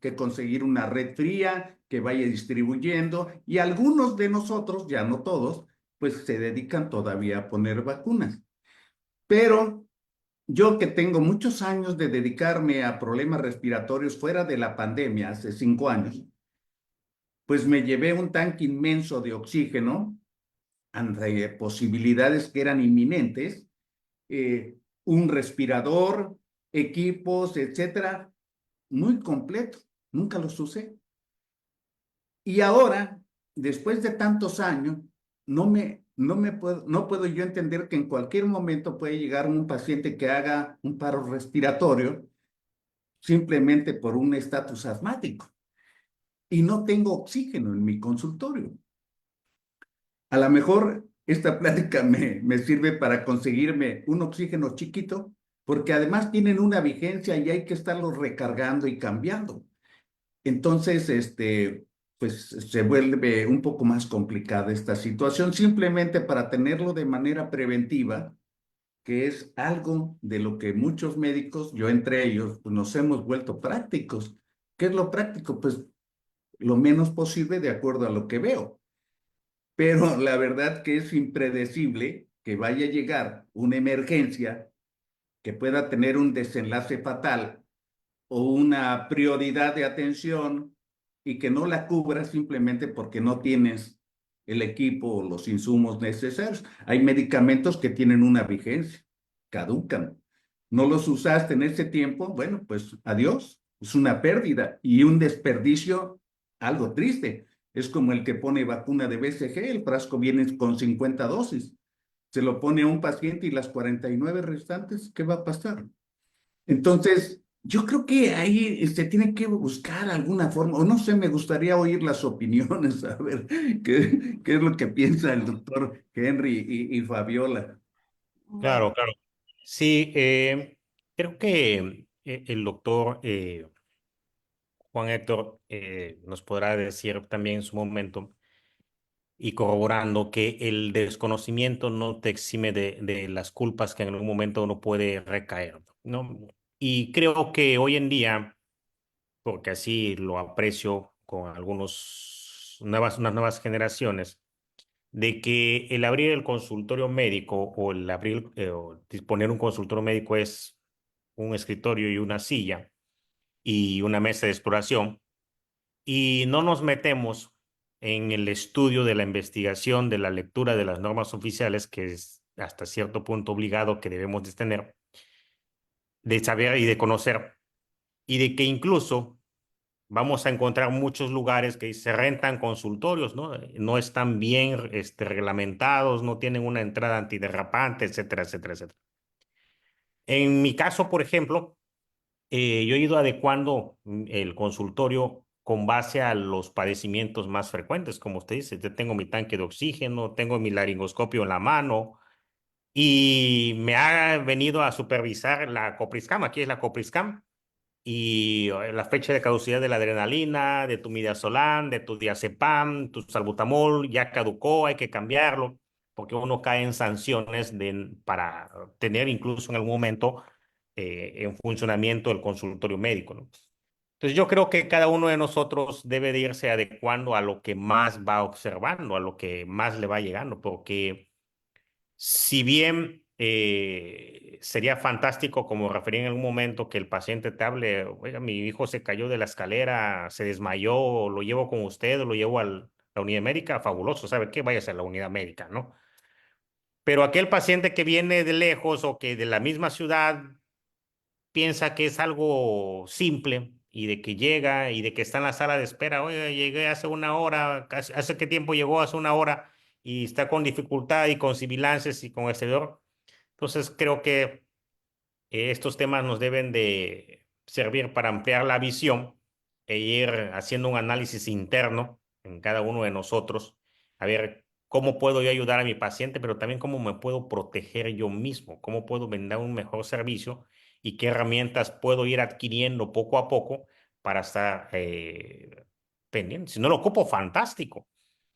que conseguir una red fría que vaya distribuyendo y algunos de nosotros, ya no todos, pues se dedican todavía a poner vacunas. Pero yo que tengo muchos años de dedicarme a problemas respiratorios fuera de la pandemia, hace 5 años, pues me llevé un tanque inmenso de oxígeno ante posibilidades que eran inminentes, un respirador, equipos, etcétera, muy completo. Nunca los usé. Y ahora, después de tantos años, no puedo yo entender que en cualquier momento puede llegar un paciente que haga un paro respiratorio simplemente por un estatus asmático y no tengo oxígeno en mi consultorio. A lo mejor esta plática me sirve para conseguirme un oxígeno chiquito porque además tienen una vigencia y hay que estarlos recargando y cambiando. Entonces, pues se vuelve un poco más complicada esta situación, simplemente para tenerlo de manera preventiva, que es algo de lo que muchos médicos, yo entre ellos, pues nos hemos vuelto prácticos. ¿Qué es lo práctico? Pues lo menos posible de acuerdo a lo que veo. Pero la verdad que es impredecible que vaya a llegar una emergencia que pueda tener un desenlace fatal o una prioridad de atención y que no la cubra simplemente porque no tienes el equipo o los insumos necesarios. Hay medicamentos que tienen una vigencia, caducan. No los usaste en ese tiempo, bueno, pues adiós. Es una pérdida y un desperdicio algo triste. Es como el que pone vacuna de BCG, el frasco viene con 50 dosis. Se lo pone a un paciente y las 49 restantes, ¿qué va a pasar? Entonces, yo creo que ahí se tiene que buscar alguna forma, o no sé, me gustaría oír las opiniones, a ver qué es lo que piensa el doctor Henry y Fabiola. Bueno, Claro, claro. Sí, creo que el doctor Juan Héctor nos podrá decir también en su momento y corroborando que el desconocimiento no te exime de las culpas que en algún momento uno puede recaer, ¿no? Y creo que hoy en día, porque así lo aprecio con unas nuevas generaciones, de que el abrir el consultorio médico o el abrir o disponer un consultorio médico es un escritorio y una silla y una mesa de exploración y no nos metemos en el estudio de la investigación, de la lectura de las normas oficiales, que es hasta cierto punto obligado que debemos de tener, de saber y de conocer, y de que incluso vamos a encontrar muchos lugares que se rentan consultorios, ¿no? No están bien reglamentados, no tienen una entrada antiderrapante, etcétera, etcétera, etcétera. En mi caso, por ejemplo, yo he ido adecuando el consultorio con base a los padecimientos más frecuentes, como usted dice. Yo tengo mi tanque de oxígeno, tengo mi laringoscopio en la mano y me ha venido a supervisar la Copriscam. Aquí es la Copriscam y la fecha de caducidad de la adrenalina, de tu midazolam, de tu diazepam, tu salbutamol, ya caducó, hay que cambiarlo, porque uno cae en sanciones para tener incluso en algún momento en funcionamiento el consultorio médico, ¿no? Entonces yo creo que cada uno de nosotros debe de irse adecuando a lo que más va observando, a lo que más le va llegando, porque si bien sería fantástico, como referí en algún momento, que el paciente te hable, oiga, mi hijo se cayó de la escalera, se desmayó, lo llevo con usted, lo llevo a la unidad médica, fabuloso, ¿sabe qué? Váyase a la unidad médica, ¿no? Pero aquel paciente que viene de lejos o que de la misma ciudad piensa que es algo simple y de que llega y de que está en la sala de espera, oye, llegué hace una hora, ¿hace qué tiempo llegó? Hace una hora y está con dificultad y con sibilances y con exterior. Entonces creo que estos temas nos deben de servir para ampliar la visión e ir haciendo un análisis interno en cada uno de nosotros, a ver cómo puedo yo ayudar a mi paciente, pero también cómo me puedo proteger yo mismo, cómo puedo brindar un mejor servicio y qué herramientas puedo ir adquiriendo poco a poco para estar pendiente. Si no lo ocupo, fantástico.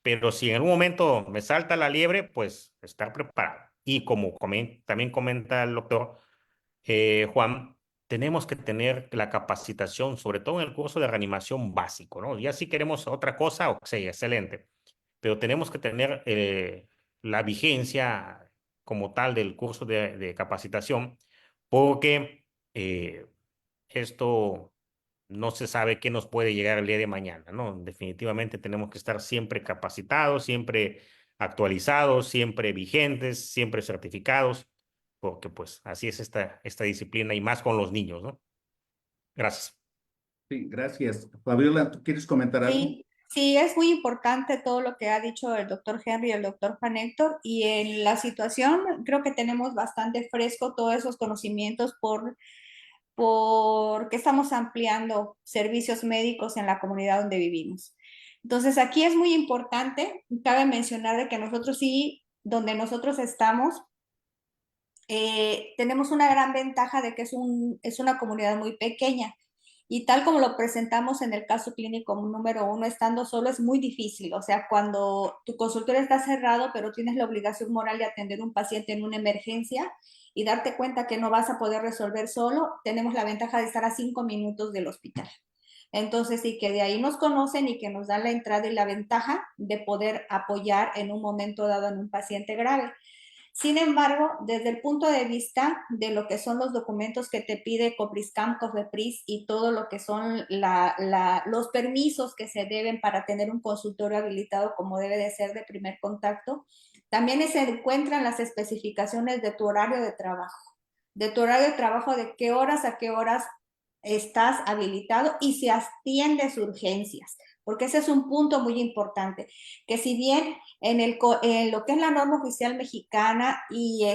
Pero si en algún momento me salta la liebre, pues estar preparado. Y como también comenta el doctor Juan, tenemos que tener la capacitación, sobre todo en el curso de reanimación básico, ¿no? Ya si queremos otra cosa, sí, excelente, pero tenemos que tener la vigencia como tal del curso de capacitación, porque esto no se sabe qué nos puede llegar el día de mañana, ¿no? Definitivamente tenemos que estar siempre capacitados, siempre actualizados, siempre vigentes, siempre certificados, porque pues así es esta disciplina y más con los niños, ¿no? Gracias. Sí, gracias. Fabiola, ¿tú quieres comentar algo? sí, sí, es muy importante todo lo que ha dicho el doctor Henry y el doctor Juan Héctor, y en la situación creo que tenemos bastante fresco todos esos conocimientos porque estamos ampliando servicios médicos en la comunidad donde vivimos. Entonces, aquí es muy importante, cabe mencionar de que nosotros sí, donde nosotros estamos, tenemos una gran ventaja de que es una comunidad muy pequeña. Y tal como lo presentamos en el caso clínico número 1, estando solo es muy difícil. O sea, cuando tu consultorio está cerrado, pero tienes la obligación moral de atender a un paciente en una emergencia y darte cuenta que no vas a poder resolver solo, tenemos la ventaja de estar a 5 minutos del hospital. Entonces, sí, que de ahí nos conocen y que nos dan la entrada y la ventaja de poder apoyar en un momento dado en un paciente grave. Sin embargo, desde el punto de vista de lo que son los documentos que te pide Copriscam, Cofepris y todo lo que son los permisos que se deben para tener un consultorio habilitado como debe de ser de primer contacto, también se encuentran las especificaciones de tu horario de trabajo. De tu horario de trabajo, de qué horas a qué horas estás habilitado y si atiendes urgencias, porque ese es un punto muy importante, que si bien en lo que es la norma oficial mexicana y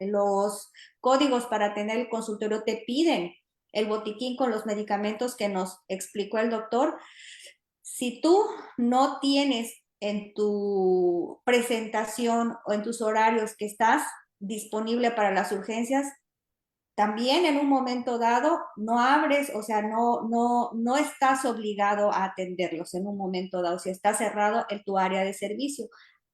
los códigos para tener el consultorio te piden el botiquín con los medicamentos que nos explicó el doctor, si tú no tienes en tu presentación o en tus horarios que estás disponible para las urgencias, también en un momento dado no abres, o sea, no estás obligado a atenderlos en un momento dado, si está cerrado en tu área de servicio,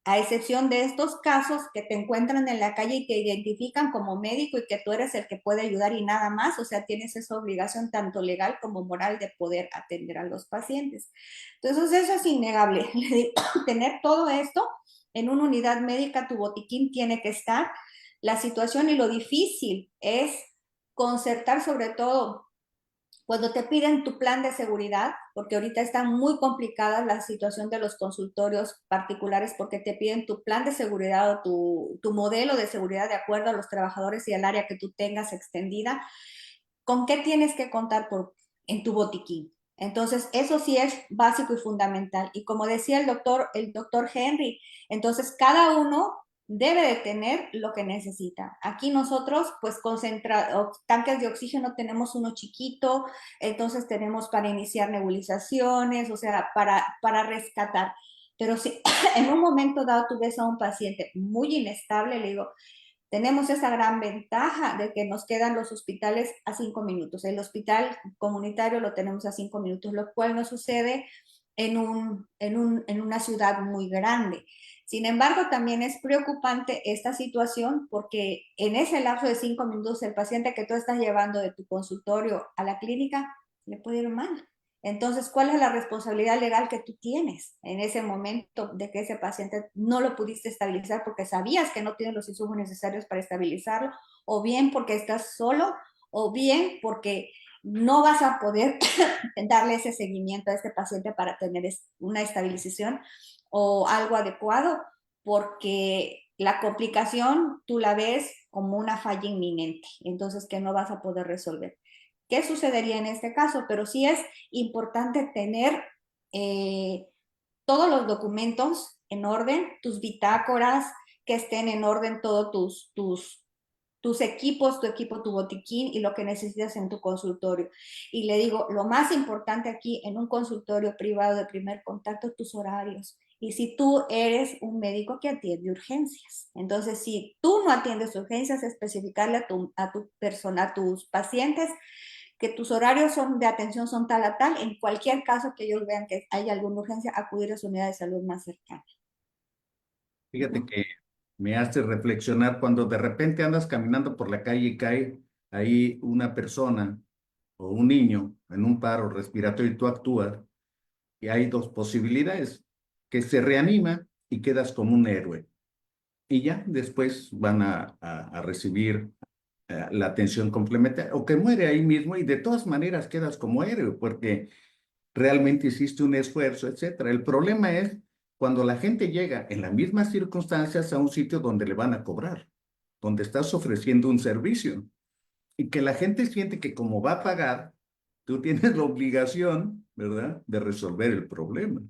a excepción de estos casos que te encuentran en la calle y te identifican como médico y que tú eres el que puede ayudar y nada más, o sea, tienes esa obligación tanto legal como moral de poder atender a los pacientes. Entonces, eso es innegable. Tener todo esto en una unidad médica, tu botiquín tiene que estar. La situación y lo difícil es concertar sobre todo cuando te piden tu plan de seguridad, porque ahorita está muy complicada la situación de los consultorios particulares porque te piden tu plan de seguridad o tu modelo de seguridad de acuerdo a los trabajadores y al área que tú tengas extendida. ¿Con qué tienes que contar en tu botiquín? Entonces, eso sí es básico y fundamental. Y como decía el doctor Henry, entonces cada uno debe de tener lo que necesita. Aquí nosotros, pues, tanques de oxígeno tenemos uno chiquito, entonces tenemos para iniciar nebulizaciones, o sea, para rescatar. Pero si en un momento dado tú ves a un paciente muy inestable, le digo, tenemos esa gran ventaja de que nos quedan los hospitales a 5 minutos. El hospital comunitario lo tenemos a 5 minutos, lo cual no sucede en una ciudad muy grande. Sin embargo, también es preocupante esta situación porque en ese lapso de 5 minutos el paciente que tú estás llevando de tu consultorio a la clínica le puede ir mal. Entonces, ¿cuál es la responsabilidad legal que tú tienes en ese momento de que ese paciente no lo pudiste estabilizar porque sabías que no tiene los insumos necesarios para estabilizarlo, o bien porque estás solo, o bien porque no vas a poder darle ese seguimiento a este paciente para tener una estabilización o algo adecuado, porque la complicación tú la ves como una falla inminente, entonces que no vas a poder resolver. ¿Qué sucedería en este caso? Pero sí es importante tener todos los documentos en orden, tus bitácoras, que estén en orden todos tus equipos, tu equipo, tu botiquín y lo que necesitas en tu consultorio. Y le digo, lo más importante aquí en un consultorio privado de primer contacto, tus horarios. Y si tú eres un médico que atiende urgencias, entonces si tú no atiendes urgencias, especificarle a tu persona, a tus pacientes, que tus horarios de atención son tal a tal, en cualquier caso que ellos vean que hay alguna urgencia, acudir a su unidad de salud más cercana. Fíjate que me hace reflexionar cuando de repente andas caminando por la calle y cae ahí una persona o un niño en un paro respiratorio y tú actúas, y hay dos posibilidades, que se reanima y quedas como un héroe. Y ya después van a recibir la atención complementaria, o que muere ahí mismo y de todas maneras quedas como héroe porque realmente hiciste un esfuerzo, etcétera. El problema es cuando la gente llega en las mismas circunstancias a un sitio donde le van a cobrar, donde estás ofreciendo un servicio y que la gente siente que como va a pagar, tú tienes la obligación, ¿verdad?, de resolver el problema.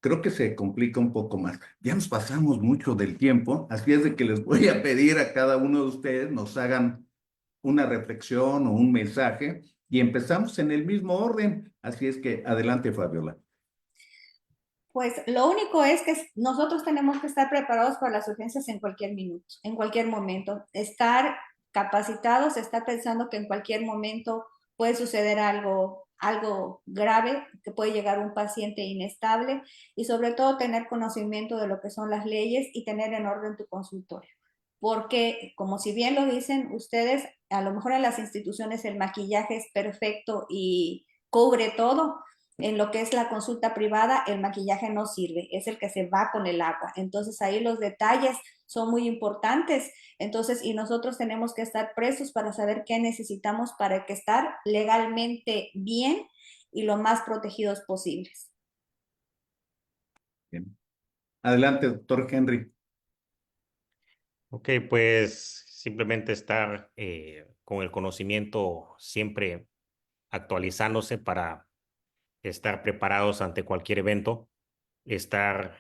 Creo que se complica un poco más. Ya nos pasamos mucho del tiempo, así es de que les voy a pedir a cada uno de ustedes nos hagan una reflexión o un mensaje y empezamos en el mismo orden. Así es que adelante, Fabiola. Pues lo único es que nosotros tenemos que estar preparados para las urgencias en cualquier minuto, en cualquier momento. Estar capacitados, estar pensando que en cualquier momento puede suceder algo grave, que puede llegar un paciente inestable y sobre todo tener conocimiento de lo que son las leyes y tener en orden tu consultorio. Porque, como si bien lo dicen ustedes, a lo mejor en las instituciones el maquillaje es perfecto y cubre todo. En lo que es la consulta privada, el maquillaje no sirve, es el que se va con el agua. Entonces ahí los detalles son muy importantes. Entonces, y nosotros tenemos que estar prestos para saber qué necesitamos para que estar legalmente bien y lo más protegidos posibles. Bien. Adelante, doctor Henry. Ok, pues simplemente estar con el conocimiento siempre actualizándose para estar preparados ante cualquier evento, estar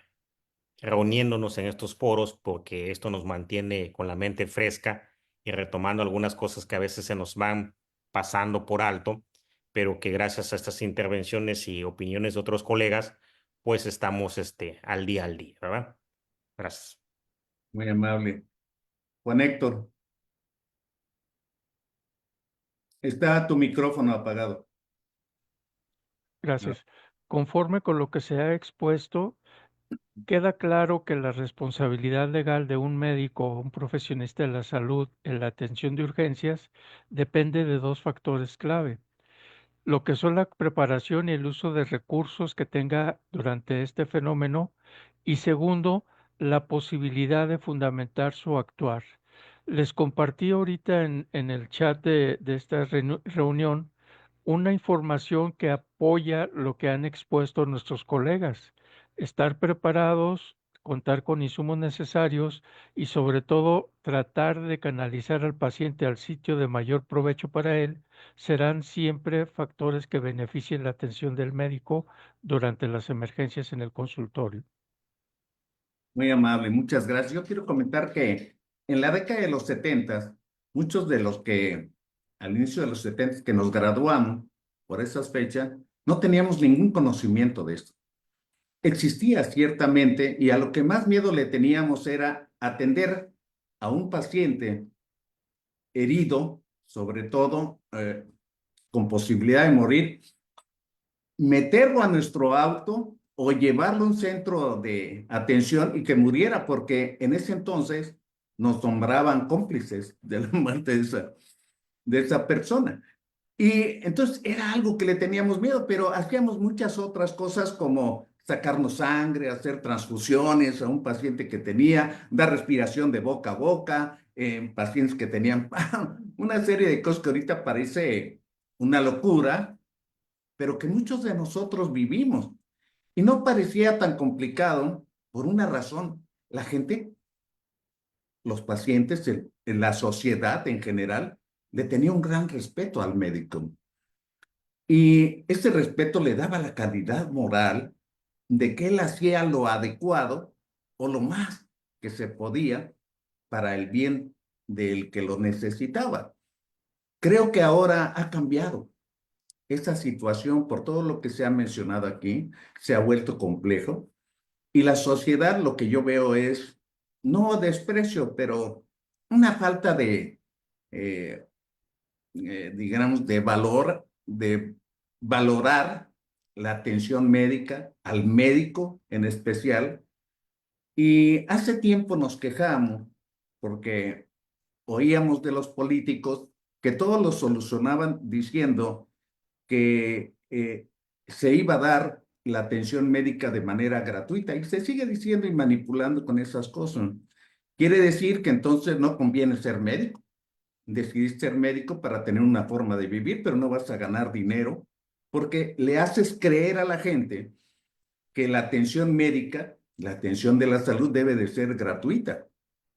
reuniéndonos en estos foros porque esto nos mantiene con la mente fresca y retomando algunas cosas que a veces se nos van pasando por alto, pero que gracias a estas intervenciones y opiniones de otros colegas, pues estamos al día, ¿verdad? Gracias. Muy amable. Juan Héctor, está tu micrófono apagado. Gracias. Conforme con lo que se ha expuesto, queda claro que la responsabilidad legal de un médico o un profesionista de la salud en la atención de urgencias depende de dos factores clave: lo que son la preparación y el uso de recursos que tenga durante este fenómeno, y segundo, la posibilidad de fundamentar su actuar. Les compartí ahorita en el chat de esta reunión una información que apoya lo que han expuesto nuestros colegas: estar preparados, contar con insumos necesarios y sobre todo tratar de canalizar al paciente al sitio de mayor provecho para él serán siempre factores que beneficien la atención del médico durante las emergencias en el consultorio. Muy amable, muchas gracias. Yo quiero comentar que en la década de los 70, muchos de los que al inicio de los 70 que nos graduamos por esas fechas, no teníamos ningún conocimiento de esto. Existía ciertamente y a lo que más miedo le teníamos era atender a un paciente herido, sobre todo con posibilidad de morir, meterlo a nuestro auto o llevarlo a un centro de atención y que muriera, porque en ese entonces nos nombraban cómplices de la muerte de esa persona. Y entonces era algo que le teníamos miedo, pero hacíamos muchas otras cosas como sacarnos sangre, hacer transfusiones a un paciente que tenía, dar respiración de boca a boca, pacientes que tenían una serie de cosas que ahorita parece una locura, pero que muchos de nosotros vivimos. Y no parecía tan complicado por una razón. La gente, los pacientes, la sociedad en general, le tenía un gran respeto al médico. Y ese respeto le daba la calidad moral de que él hacía lo adecuado o lo más que se podía para el bien del que lo necesitaba. Creo que ahora ha cambiado. Esta situación, por todo lo que se ha mencionado aquí, se ha vuelto complejo y la sociedad lo que yo veo es, no desprecio, pero una falta de, digamos, de valor, de valorar la atención médica, al médico en especial. Y hace tiempo nos quejamos porque oíamos de los políticos que todo lo solucionaban diciendo que se iba a dar la atención médica de manera gratuita y se sigue diciendo y manipulando con esas cosas. Quiere decir que entonces no conviene ser médico. Decidiste ser médico para tener una forma de vivir, pero no vas a ganar dinero porque le haces creer a la gente que la atención médica, la atención de la salud debe de ser gratuita.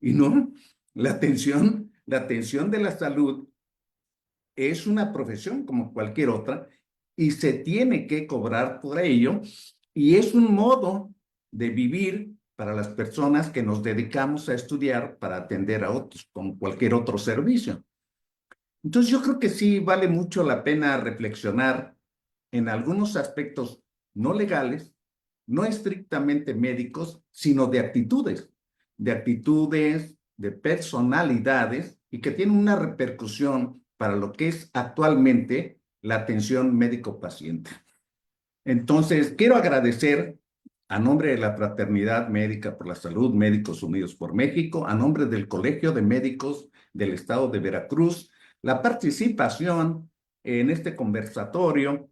Y no, la atención de la salud es una profesión como cualquier otra y se tiene que cobrar por ello y es un modo de vivir para las personas que nos dedicamos a estudiar para atender a otros, como cualquier otro servicio. Entonces yo creo que sí vale mucho la pena reflexionar en algunos aspectos no legales, no estrictamente médicos, sino de actitudes, de personalidades, y que tienen una repercusión para lo que es actualmente la atención médico-paciente. Entonces, quiero agradecer a nombre de la Fraternidad Médica por la Salud, Médicos Unidos por México, a nombre del Colegio de Médicos del Estado de Veracruz, la participación en este conversatorio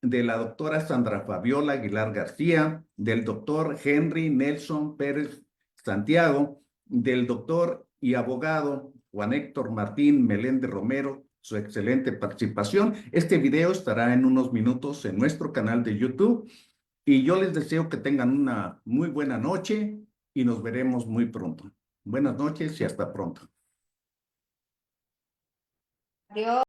de la doctora Sandra Fabiola Aguilar García, del doctor Henry Nelson Pérez Santiago, del doctor y abogado Juan Héctor Martín Meléndez Romero, su excelente participación. Este video estará en unos minutos en nuestro canal de YouTube y yo les deseo que tengan una muy buena noche y nos veremos muy pronto. Buenas noches y hasta pronto. Adiós.